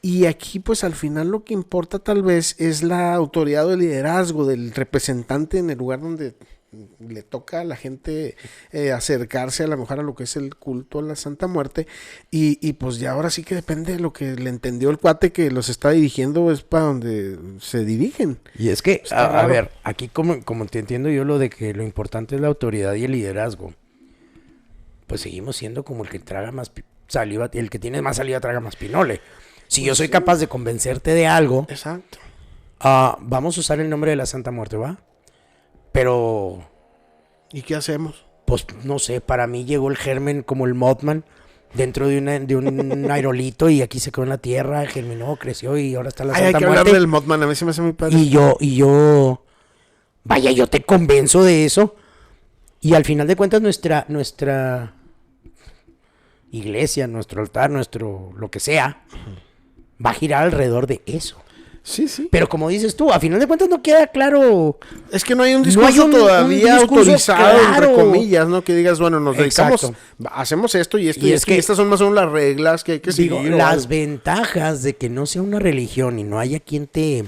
Y aquí, pues al final lo que importa tal vez es la autoridad o el liderazgo del representante en el lugar donde le toca a la gente acercarse a lo mejor a lo que es el culto a la Santa Muerte. Y pues ya ahora sí que depende de lo que le entendió el cuate que los está dirigiendo, es para donde se dirigen. Y es que, Está a raro. ver, aquí como te entiendo yo lo de que lo importante es la autoridad y el liderazgo. pues seguimos siendo como el que traga más saliva, el que tiene más saliva traga más pinole. Si yo soy capaz de convencerte de algo, Exacto. vamos a usar el nombre de la Santa Muerte, ¿va? Pero, ¿Y qué hacemos? pues no sé, para mí llegó el germen como el Mothman dentro de un aerolito y aquí se quedó en la tierra, germinó, creció y ahora está la Ay, hay Santa que Muerte. hablar del Mothman, a mí se me hace muy padre. Y yo, vaya, yo te convenzo de eso. Y al final de cuentas nuestra iglesia, nuestro altar, nuestro lo que sea, va a girar alrededor de eso. Sí, sí. Pero como dices tú, a final de cuentas no queda claro. Es que no hay un No discurso hay un todavía discurso autorizado, claro. entre comillas, ¿no? Que digas, bueno, nos dedicamos, Exacto. hacemos esto y esto Y y es esto, que- y estas son más o menos las reglas que hay que Digo, seguir. o las algo. ventajas de que no sea una religión y no haya quien te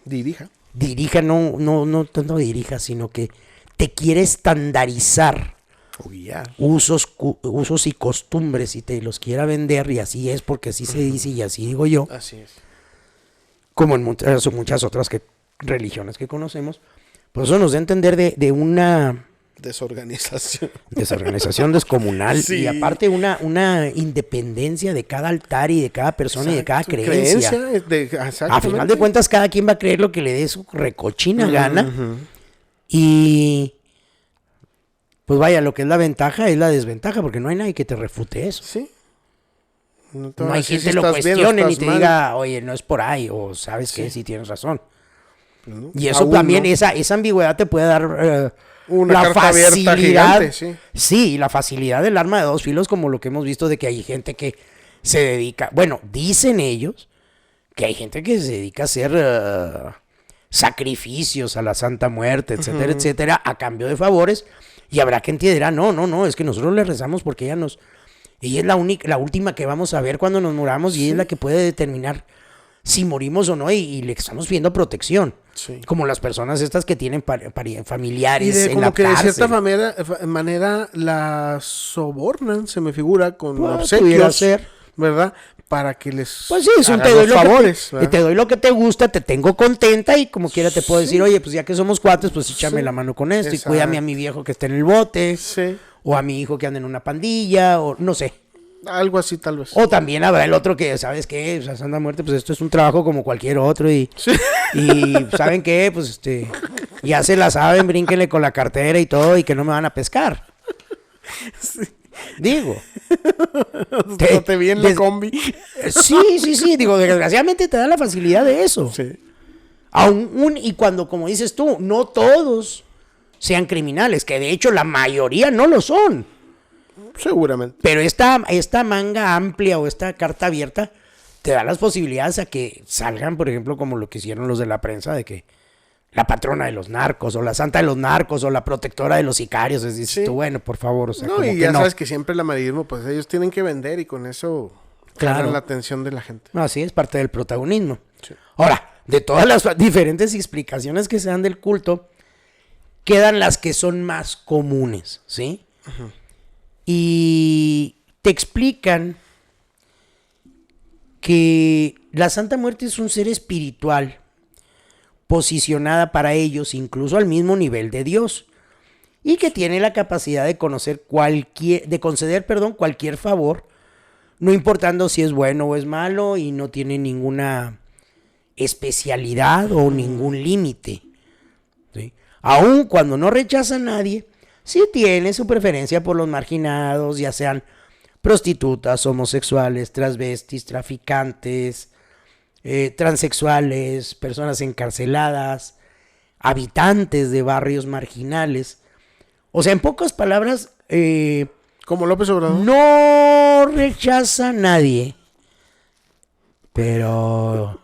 Dirija. dirija, no tanto dirija, sino que te quiere estandarizar O guiar. usos y costumbres y te los quiera vender y así es porque así se dice y así digo yo, Así es. como en muchas otras religiones que conocemos, pues eso nos da a entender de una Desorganización. desorganización descomunal Sí. y aparte una independencia de cada altar y de cada persona y de cada Exacto. creencia. A Exactamente. final de cuentas cada quien va a creer lo que le dé su recochina gana y pues vaya, lo que es la ventaja es la desventaja porque no hay nadie que te refute eso. Sí. te No van a hay decir quien te si lo estás bien o cuestione ni estás te mal. diga, oye, no es por ahí, o sabes que Sí. sí tienes razón. ¿no? Y eso Aún también, no. esa ambigüedad te puede dar Una la carta abierta facilidad. gigante, sí. Sí, y la facilidad del arma de dos filos, como lo que hemos visto de que hay gente que se dedica, bueno, dicen ellos que hay gente que se dedica a hacer sacrificios a la Santa Muerte, etcétera, etcétera, a cambio de favores. Y habrá quien te dirá, no, es que nosotros le rezamos porque ella es la última que vamos a ver cuando nos muramos y ella es la que puede determinar si morimos o no y le estamos pidiendo protección. Sí. Como las personas estas que tienen familiares Y de en como la que de cárcel. cierta manera la sobornan, se me figura, con Pues, pudiera obsequios, ser. ¿verdad? Para que les Pues sí, es un hagan te doy los lo favores. que ¿verdad? te doy lo que te gusta, te tengo contenta y como quiera te puedo decir, oye, pues ya que somos cuates, pues échame Sí. la mano con esto Exacto. y cuídame a mi viejo que está en el bote Sí, o a mi hijo que anda en una pandilla o no sé. algo así tal vez. O también habrá el otro que, ¿sabes qué? O sea, Santa Muerte, pues esto es un trabajo como cualquier otro y ¿saben qué? Pues ya se la saben, brínquenle con la cartera y todo y que no me van a pescar. Digo. No te vi en la des- combi. Sí, digo, desgraciadamente te da la facilidad de eso. Sí. Y cuando, como dices tú, no todos sean criminales, que de hecho la mayoría no lo son. Seguramente. Pero esta manga amplia o esta carta abierta te da las posibilidades a que salgan, por ejemplo, como lo que hicieron los de la prensa, de que la patrona de los narcos, o la santa de los narcos, o la protectora de los sicarios. Es decir, Sí. tú, bueno, por favor, o sea, No, como y que ya no. sabes que siempre el amarillismo, pues ellos tienen que vender y con eso Claro. jalan la atención de la gente. No, sí, es parte del protagonismo. Sí. Ahora, de todas las diferentes explicaciones que se dan del culto, quedan las que son más comunes, ¿sí? Y te explican que la Santa Muerte es un ser espiritual posicionada para ellos incluso al mismo nivel de Dios y que tiene la capacidad de conceder cualquier favor, no importando si es bueno o es malo, y no tiene ninguna especialidad o ningún límite, ¿sí? Aun cuando no rechaza a nadie, sí tiene su preferencia por los marginados, ya sean prostitutas, homosexuales, transvestis, traficantes, transexuales, personas encarceladas, habitantes de barrios marginales. O sea, en pocas palabras, Como López Obrador. no rechaza a nadie, pero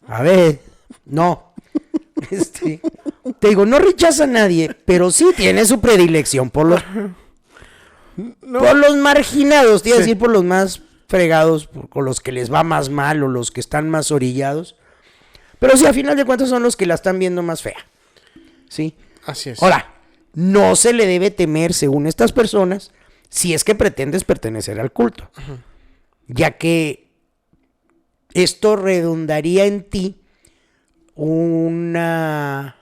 a ver, no. Te digo, no rechaza a nadie, pero sí tiene su predilección por los por los marginados, te iba a decir por los más fregados, con los que les va más mal o los que están más orillados. Pero sí, a final de cuentas son los que la están viendo más fea. ¿Sí? Así es. Ahora, no se le debe temer, según estas personas, si es que pretendes pertenecer al culto. Ya que esto redundaría en ti una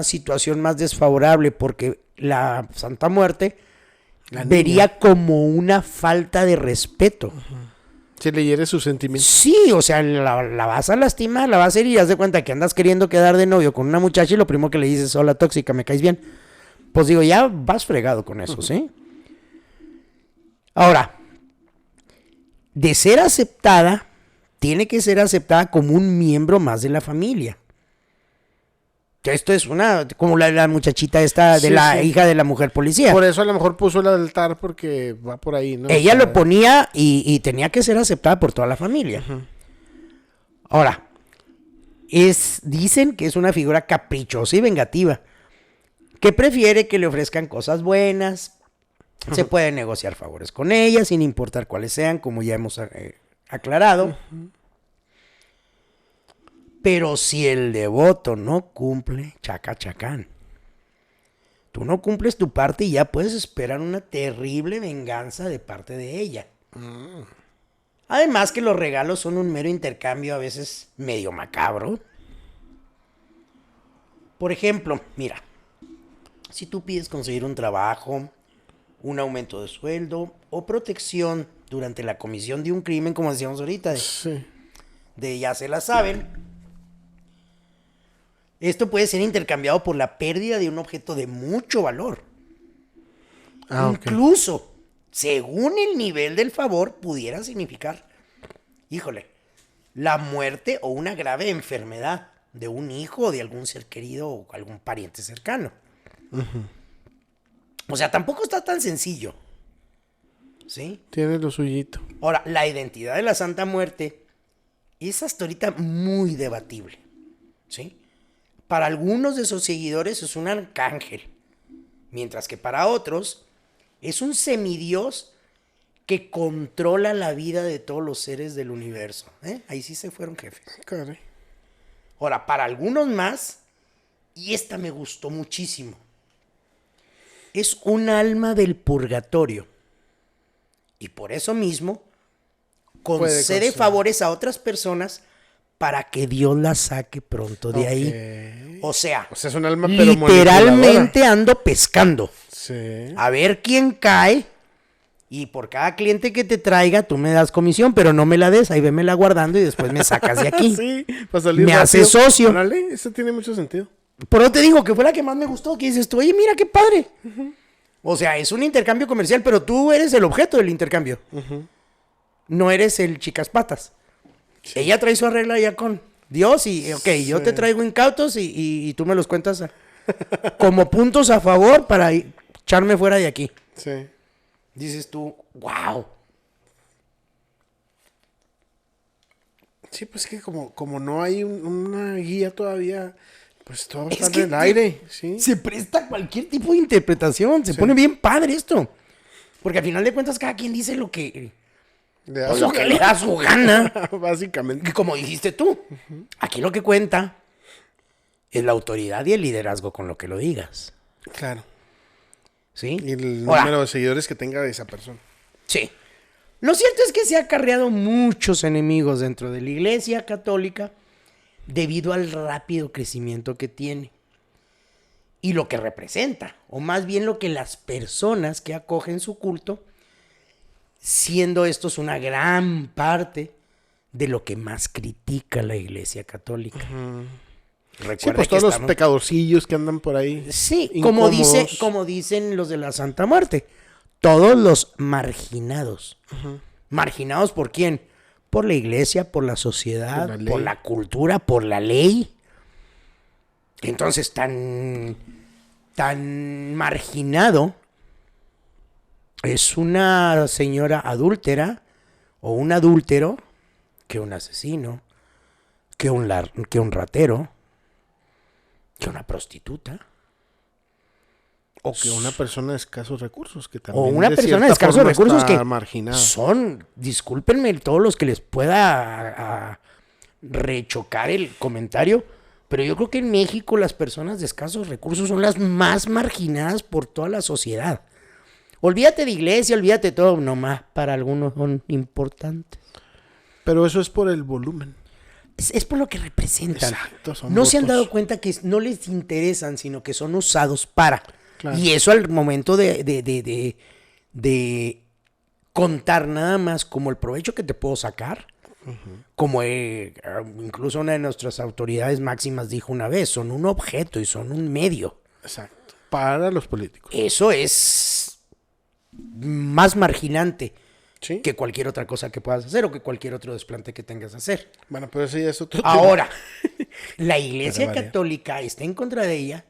situación más desfavorable, porque la Santa Muerte, La niña. vería como una falta de respeto. Si le hieres sus sentimientos. Sí, o sea, la vas a lastimar, la vas a herir y haz de cuenta que andas queriendo quedar de novio con una muchacha y lo primero que le dices, hola tóxica, ¿me caes bien? Pues digo, ya vas fregado con eso, ¿sí? Ahora, de ser aceptada, tiene que ser aceptada como un miembro más de la familia. Que esto es como la muchachita esta de Sí, la sí. hija de la mujer policía. Por eso a lo mejor puso el altar porque va por ahí, ¿no? Ella O sea, lo ponía y tenía que ser aceptada por toda la familia. Ahora, dicen que es una figura caprichosa y vengativa, que prefiere que le ofrezcan cosas buenas, se puede negociar favores con ella, sin importar cuáles sean, como ya hemos aclarado. Pero si el devoto no cumple, chaca chacán. Tú no cumples tu parte y ya puedes esperar una terrible venganza de parte de ella. Además que los regalos son un mero intercambio a veces medio macabro. Por ejemplo, mira, si tú pides conseguir un trabajo, un aumento de sueldo o protección durante la comisión de un crimen, como decíamos ahorita, Sí. de ya se la saben, esto puede ser intercambiado por la pérdida de un objeto de mucho valor. Ah, ok. Incluso, según el nivel del favor, pudiera significar, híjole, la muerte o una grave enfermedad de un hijo o de algún ser querido o algún pariente cercano. O sea, tampoco está tan sencillo. ¿Sí? Tiene lo suyito. Ahora, la identidad de la Santa Muerte es hasta ahorita muy debatible. ¿Sí? Para algunos de sus seguidores es un arcángel, mientras que para otros es un semidios que controla la vida de todos los seres del universo. Ahí sí se fueron jefes. Caray. Ahora, para algunos más, y esta me gustó muchísimo, es un alma del purgatorio. Y por eso mismo concede conceder. favores a otras personas para que Dios la saque pronto de ahí. Ok. O sea, O sea, es un alma pero literalmente ando pescando. Sí. A ver quién cae. Y por cada cliente que te traiga, tú me das comisión, pero no me la des. Ahí vémela guardando y después me sacas de aquí. Sí, para salir Me rápido. hace socio. Órale, eso tiene mucho sentido. Por eso te digo que fue la que más me gustó. Que dices tú, oye, mira qué padre. O sea, es un intercambio comercial, pero tú eres el objeto del intercambio. No eres el chicas patas. Ella trae su arreglo ya con Dios y, ok, yo te traigo incautos y tú me los cuentas como puntos a favor para echarme fuera de aquí. Sí. Dices tú, wow. Sí, pues que como no hay una guía todavía, pues todo Es está que en el aire, ¿sí? Se presta a cualquier tipo de interpretación. Se pone bien padre esto. Porque al final de cuentas cada quien dice lo que pues, lo que le da su gana. Básicamente. Y como dijiste tú, aquí lo que cuenta es la autoridad y el liderazgo con lo que lo digas. Claro. ¿Sí? Y el Ahora, número de seguidores que tenga esa persona. sí. Lo cierto es que se ha acarreado muchos enemigos dentro de la Iglesia Católica debido al rápido crecimiento que tiene. Y lo que representa, o más bien lo que las personas que acogen su culto, siendo estos una gran parte de lo que más critica la Iglesia Católica. Recuerda Sí, pues que todos los estamos- pecadorcillos que andan por ahí. Sí, incómodos. como dicen los de la Santa Muerte, todos los marginados. ¿Marginados por quién? Por la iglesia, por la sociedad, Por la ley. por la cultura, por la ley. Entonces, tan marginado es una señora adúltera o un adúltero que un asesino, que un ratero, que una prostituta. O que una persona de escasos recursos, que O también una de persona de cierta escasos forma recursos está que marginada. son, discúlpenme todos los que les pueda rechocar el comentario, pero yo creo que en México las personas de escasos recursos son las más marginadas por toda la sociedad. Olvídate de iglesia, olvídate de todo, nomás para algunos son importantes. Pero eso es por el volumen. Es por lo que representan. Exacto, son No se han votos. dado cuenta que no les interesan, sino que son usados para. Claro. Y eso al momento de contar nada más como el provecho que te puedo sacar, como incluso una de nuestras autoridades máximas dijo una vez, son un objeto y son un medio. Exacto. Para los políticos. Eso es más marginante Sí. que cualquier otra cosa que puedas hacer o que cualquier otro desplante que tengas que hacer. Bueno, pero eso ya es otro tema. Ahora, la Iglesia Pero vale. Católica está en contra de ella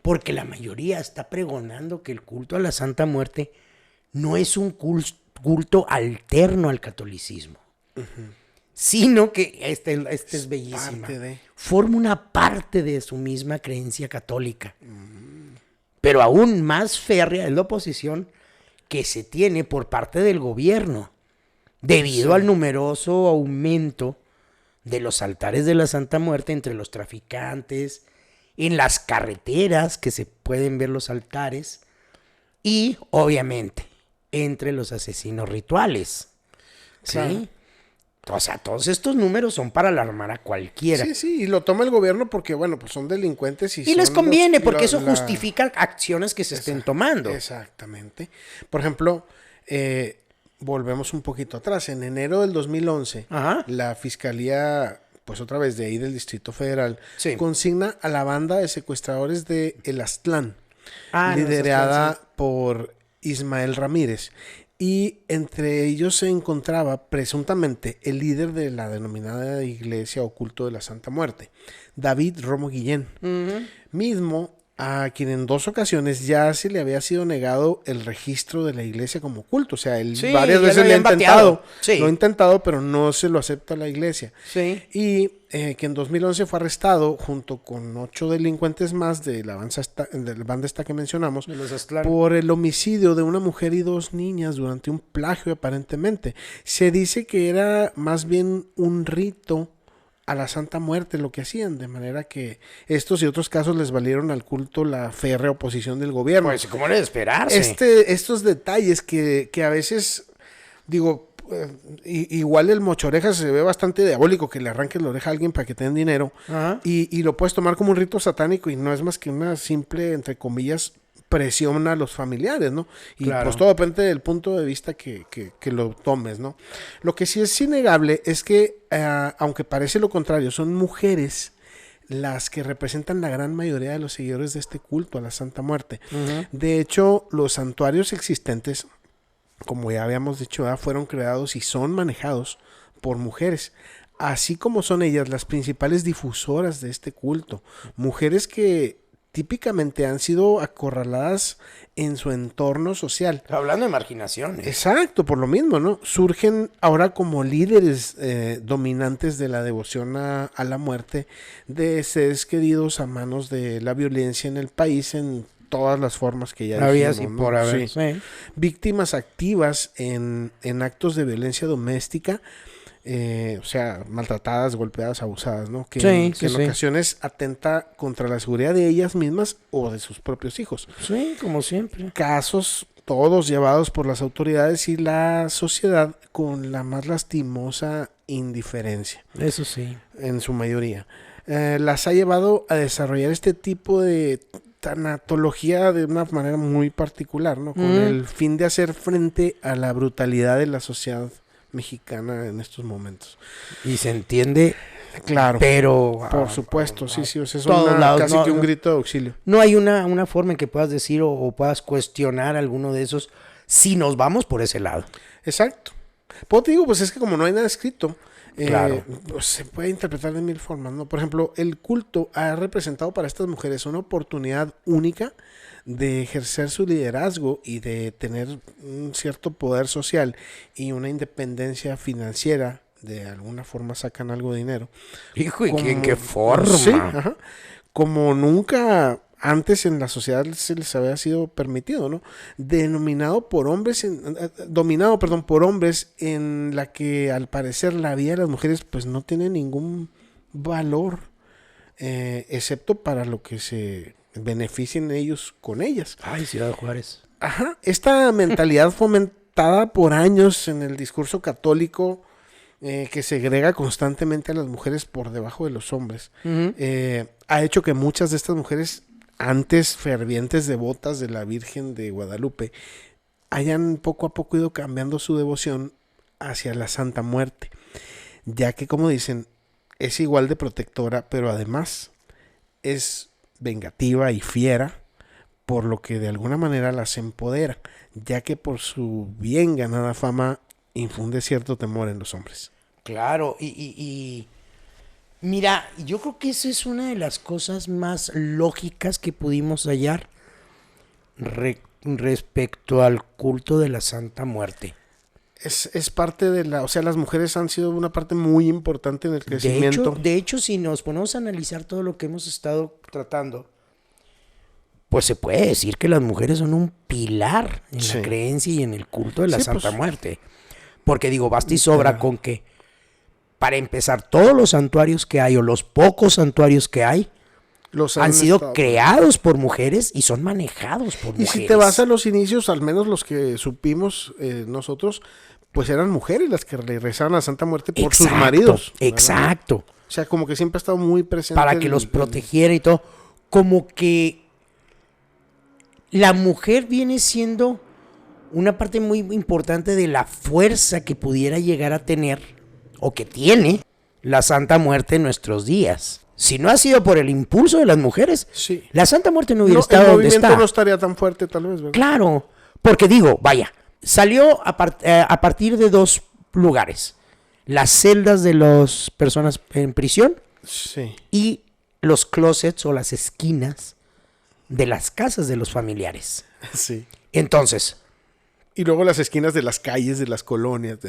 porque la mayoría está pregonando que el culto a la Santa Muerte no es un culto alterno al catolicismo, sino que este es bellísima. parte de. Forma una parte de su misma creencia católica. Pero aún más férrea es la oposición que se tiene por parte del gobierno debido al numeroso aumento de los altares de la Santa Muerte entre los traficantes, en las carreteras que se pueden ver los altares y obviamente entre los asesinos rituales. ¿Sí? Claro. O sea, todos estos números son para alarmar a cualquiera. Sí, sí, y lo toma el gobierno porque, bueno, pues son delincuentes y Y les son conviene los- porque la- eso la- justifica acciones que se estén tomando. Exactamente. Por ejemplo, volvemos un poquito atrás. En enero del 2011, Ajá. la Fiscalía, pues otra vez de ahí del Distrito Federal, Sí. consigna a la banda de secuestradores de El Aztlán, Ah, no, liderada esas por Ismael Ramírez. Y entre ellos se encontraba presuntamente el líder de la denominada Iglesia o Culto de la Santa Muerte, David Romo Guillén, mismo a quien en 2 ocasiones ya se le había sido negado el registro de la iglesia como culto. O sea, él Sí, varias ya veces lo le ha habían intentado. bateado. Sí. Lo ha intentado, pero no se lo acepta la iglesia. Sí. Y que en 2011 fue arrestado junto con 8 delincuentes más de la banda esta que mencionamos De los Aztlán. por el homicidio de una mujer y 2 niñas durante un plagio aparentemente. Se dice que era más bien un rito a la Santa Muerte lo que hacían, de manera que estos y otros casos les valieron al culto la férrea oposición del gobierno. Pues, ¿cómo era de esperarse? Estos detalles que a veces, digo, igual el mochoreja se ve bastante diabólico, que le arranques la oreja a alguien para que te den dinero, Ajá. y lo puedes tomar como un rito satánico y no es más que una simple, entre comillas, presión a los familiares, ¿no? Y Claro. pues todo depende del punto de vista que lo tomes, ¿no? Lo que sí es innegable es que, aunque parece lo contrario, son mujeres las que representan la gran mayoría de los seguidores de este culto a la Santa Muerte. De hecho, los santuarios existentes, como ya habíamos dicho, fueron creados y son manejados por mujeres, así como son ellas las principales difusoras de este culto. Mujeres que típicamente han sido acorraladas en su entorno social. Hablando de marginaciones. Exacto, por lo mismo, ¿no? Surgen ahora como líderes dominantes de la devoción a la muerte de seres queridos a manos de la violencia en el país en todas las formas que ya Había dijimos, así ¿no? por haber. Sí. Sí. Víctimas activas en actos de violencia doméstica, o sea, maltratadas, golpeadas, abusadas, ¿no? Que, Sí, en sí. ocasiones atenta contra la seguridad de ellas mismas o de sus propios hijos. Sí, como siempre. Casos todos llevados por las autoridades y la sociedad con la más lastimosa indiferencia, Eso sí. en su mayoría. Las ha llevado a desarrollar este tipo de tanatología de una manera muy particular, ¿no? Con el fin de hacer frente a la brutalidad de la sociedad mexicana en estos momentos. Y se entiende, Claro, pero... por supuesto, sí, sí, o sea, es todos lados, casi no, que un no. grito de auxilio. No hay una forma en que puedas decir o puedas cuestionar alguno de esos si nos vamos por ese lado. Exacto. Pues te digo, pues es que como no hay nada escrito, Claro. pues se puede interpretar de 1000 formas, ¿no? Por ejemplo, el culto ha representado para estas mujeres una oportunidad única de ejercer su liderazgo y de tener un cierto poder social y una independencia financiera. De alguna forma sacan algo de dinero. Hijo, ¿y Como- en qué forma? Sí, ajá. Como nunca antes en la sociedad se les había sido permitido, ¿no? Dominado por hombres en la que al parecer la vida de las mujeres pues no tiene ningún valor, excepto para lo que se beneficien ellos con ellas. Ay, Ciudad Juárez. Ajá, esta mentalidad fomentada por años en el discurso católico, que segrega constantemente a las mujeres por debajo de los hombres, ha hecho que muchas de estas mujeres antes fervientes devotas de la Virgen de Guadalupe hayan poco a poco ido cambiando su devoción hacia la Santa Muerte, ya que, como dicen, es igual de protectora, pero además es vengativa y fiera, por lo que de alguna manera las empodera, ya que por su bien ganada fama infunde cierto temor en los hombres. Claro, y mira, yo creo que esa es una de las cosas más lógicas que pudimos hallar respecto al culto de la Santa Muerte. Es parte de la... O sea, las mujeres han sido una parte muy importante en el crecimiento. De hecho, si nos ponemos a analizar todo lo que hemos estado tratando, pues se puede decir que las mujeres son un pilar en la creencia y en el culto de la Santa Muerte. Porque digo, basta y sobra con que, para empezar, todos los santuarios que hay, o los pocos santuarios que hay, han sido creados por mujeres y son manejados por mujeres. Y si te vas a los inicios, al menos los que supimos nosotros, pues eran mujeres las que le rezaban a la Santa Muerte por sus maridos. Exacto. O sea, como que siempre ha estado muy presente. Para que los protegiera y todo. Como que la mujer viene siendo una parte muy importante de la fuerza que pudiera llegar a tener, o que tiene, la Santa Muerte en nuestros días. Si no ha sido por el impulso de las mujeres, la Santa Muerte no hubiera estado donde está. El movimiento no estaría tan fuerte, tal vez, ¿verdad? Claro, porque digo, vaya, salió a partir de dos lugares. Las celdas de las personas en prisión y los closets o las esquinas de las casas de los familiares. Sí. Entonces... Y luego las esquinas de las calles, de las colonias.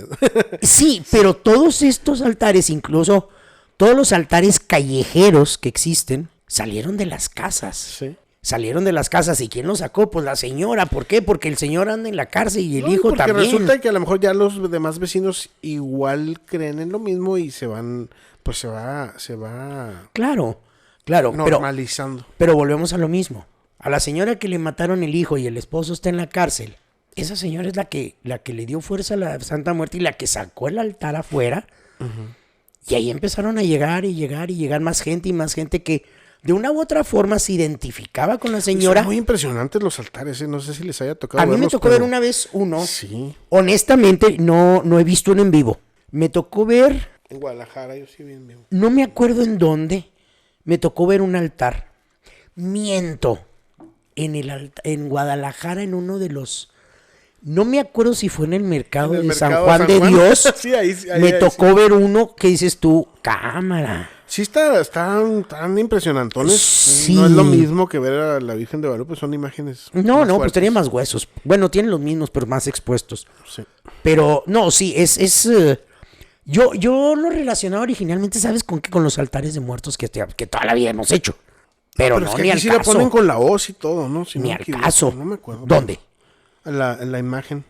Sí, pero todos estos altares, incluso todos los altares callejeros que existen, salieron de las casas. Sí. Salieron de las casas. ¿Y quién los sacó? Pues la señora. ¿Por qué? Porque el señor anda en la cárcel y el hijo porque también. Porque resulta que a lo mejor ya los demás vecinos igual creen en lo mismo y se van, pues se va Claro, normalizando. Pero volvemos a lo mismo. A la señora que le mataron el hijo y el esposo está en la cárcel, esa señora es la que le dio fuerza a la Santa Muerte y la que sacó el altar afuera. Uh-huh. Y ahí empezaron a llegar más gente que de una u otra forma se identificaba con la señora. Son muy impresionantes los altares, no sé si les haya tocado. A mí me tocó ver una vez uno. Sí. Honestamente, no he visto uno en vivo. Me tocó ver... En Guadalajara, yo sí vi en vivo. No me acuerdo en dónde. Me tocó ver un altar. Miento. En Guadalajara, en uno de los... No me acuerdo si fue en el mercado de San Juan de Dios. Sí, ahí me tocó ver uno que dices tú, cámara. Sí, están impresionantones. Sí. No es lo mismo que ver a la Virgen de Guadalupe, son imágenes. No, pues tenía más huesos. Bueno, tienen los mismos, pero más expuestos. Sí. Pero, no, sí, yo lo relacionaba originalmente, ¿sabes con qué? Con los altares de muertos que toda la vida hemos hecho. Pero no, es que ni al sí caso. La ponen con la hoz y todo, ¿no? Si ni no al caso. No me acuerdo. ¿Dónde? En la imagen.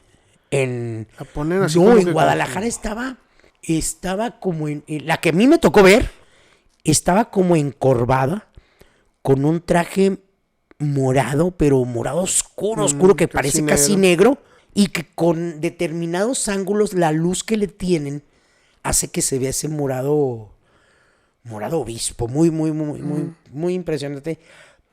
La ponen así no, en Guadalajara estaba como en la que a mí me tocó ver, estaba como encorvada, con un traje morado, pero morado oscuro, que parece casi negro, y que con determinados ángulos la luz que le tienen hace que se vea ese morado obispo, muy impresionante.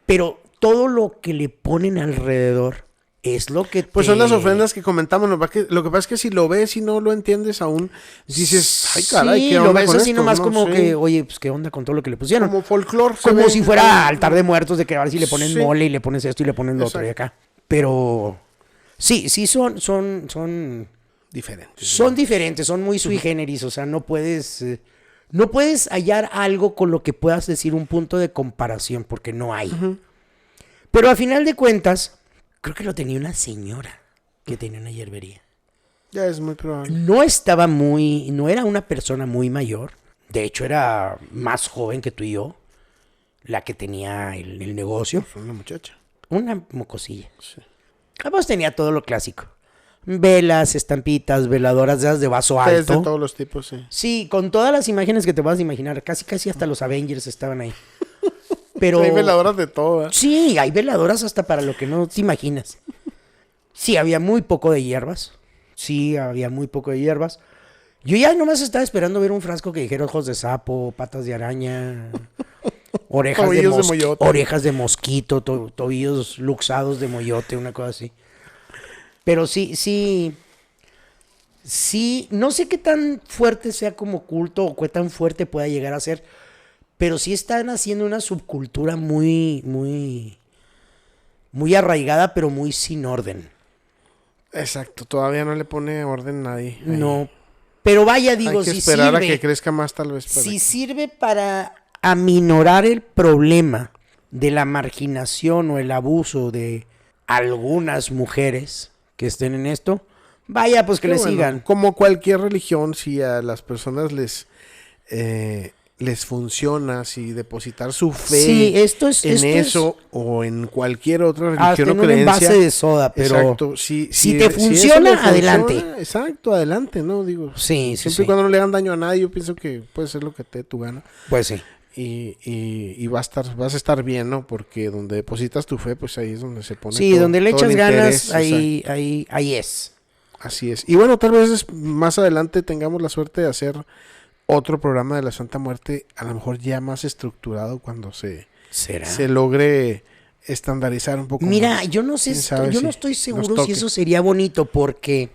Pero todo lo que le ponen alrededor es lo que pues son las ofrendas que comentamos. Lo que pasa es que si lo ves y no lo entiendes aún, dices, ay caray, ¿qué onda? Sí, lo ves así esto? nomás como que, oye, pues qué onda con todo lo que le pusieron. Como folclore. Como si fuera altar de muertos, de que a ver si le ponen mole y le pones esto y le pones lo otro y acá. Pero sí, son diferentes. Son diferentes, son muy sui generis, o sea, no puedes hallar algo con lo que puedas decir un punto de comparación, porque no hay. Uh-huh. Pero a final de cuentas, creo que lo tenía una señora que tenía una hierbería. Ya es muy probable. No era una persona muy mayor. De hecho, era más joven que tú y yo, la que tenía el negocio. Pues una muchacha. Una mocosilla. Sí. Además tenía todo lo clásico. Velas, estampitas, veladoras de vaso alto. De todos los tipos, sí. Sí, con todas las imágenes que te vas a imaginar. Casi hasta los Avengers estaban ahí. Pero hay veladoras de todo, ¿eh? Sí, hay veladoras hasta para lo que no te imaginas. Sí, había muy poco de hierbas. Yo ya nomás estaba esperando ver un frasco que dijera ojos de sapo, patas de araña. Tobillos de moyote. orejas de mosquito, tobillos luxados de moyote, una cosa así. Pero sí, no sé qué tan fuerte sea como culto o qué tan fuerte pueda llegar a ser, pero sí están haciendo una subcultura muy, muy, muy arraigada, pero muy sin orden. Exacto, todavía no le pone orden nadie. Ahí. No, pero vaya, digo, Hay que si esperar sirve, a que crezca más tal vez. si sirve para aminorar el problema de la marginación o el abuso de algunas mujeres que estén en esto, vaya, pues que le sigan. Como cualquier religión, si a las personas les funciona, si depositar su fe Sí, esto en eso o en cualquier otra hasta religión en o un creencia. envase de soda, pero Exacto, si si te eso funciona, le funciona, adelante. Exacto, adelante, ¿no? Digo, Sí, siempre y cuando no le hagan daño a nadie, yo pienso que puede ser lo que te dé tu gana. Pues sí. Y vas a estar bien, ¿no? Porque donde depositas tu fe, pues ahí es donde se pone Sí, todo, donde le todo el echas ganas, interés, ahí es. así es. Y bueno, tal vez más adelante tengamos la suerte de hacer otro programa de la Santa Muerte, a lo mejor ya más estructurado cuando se logre estandarizar un poco Mira, más. yo no sé, ¿Quién sabe yo si no estoy nos seguro si toque? eso sería bonito porque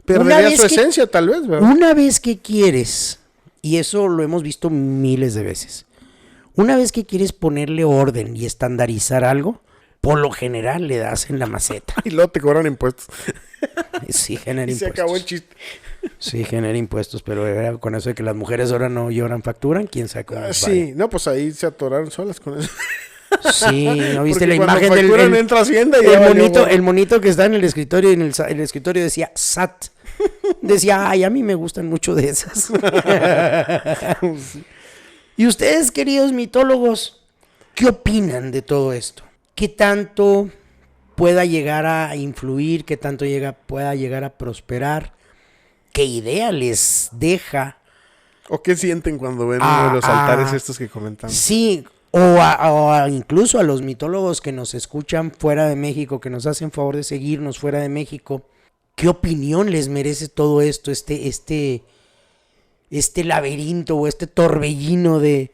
Perdería su esencia, tal vez, ¿verdad? una vez que quieres, y eso lo hemos visto miles de veces, una vez que quieres ponerle orden y estandarizar algo, por lo general le das en la maceta. Y luego te cobran impuestos. Sí, genera Y se impuestos. acabó el chiste. Sí, genera impuestos, pero con eso de que las mujeres ahora no lloran, facturan, quién sabe cómo les vaya. Sí, no, pues ahí se atoraron solas con eso. Sí, ¿no viste Porque la cuando imagen del facturan entra Hacienda y ya valió gorro. el monito que está en el escritorio y el escritorio decía SAT? Decía, ay, a mí me gustan mucho de esas. Y ustedes, queridos mitólogos, ¿qué opinan de todo esto? ¿Qué tanto pueda llegar a influir? ¿Qué tanto pueda llegar a prosperar? ¿Qué idea les deja? ¿O qué sienten cuando ven uno de los altares estos que comentamos? Sí, incluso a los mitólogos que nos escuchan fuera de México, que nos hacen favor de seguirnos fuera de México, ¿qué opinión les merece todo esto, este laberinto o este torbellino de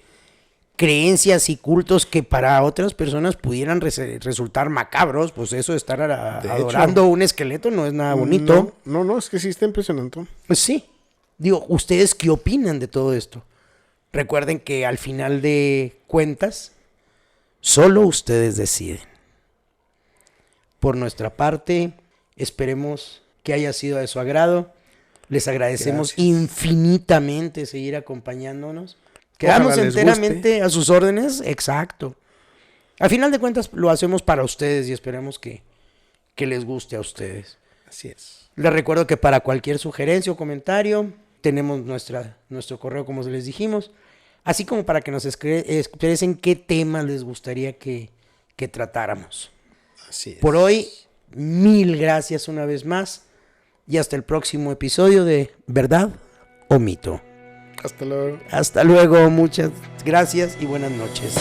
creencias y cultos que para otras personas pudieran resultar macabros? Pues eso de estar adorando un esqueleto no es nada bonito. No, es que sí está impresionante. Pues sí. Digo, ¿ustedes qué opinan de todo esto? Recuerden que al final de cuentas, solo ustedes deciden. Por nuestra parte, esperemos que haya sido de su agrado. Les agradecemos infinitamente seguir acompañándonos. Quedamos enteramente a sus órdenes. Exacto. Al final de cuentas, lo hacemos para ustedes y esperemos que les guste a ustedes. Así es. Les recuerdo que para cualquier sugerencia o comentario, tenemos nuestro correo, como les dijimos, así como para que nos expresen qué temas les gustaría que tratáramos. Así es. Por hoy, 1000 gracias una vez más y hasta el próximo episodio de ¿Verdad o Mito? Hasta luego. Hasta luego, muchas gracias y buenas noches.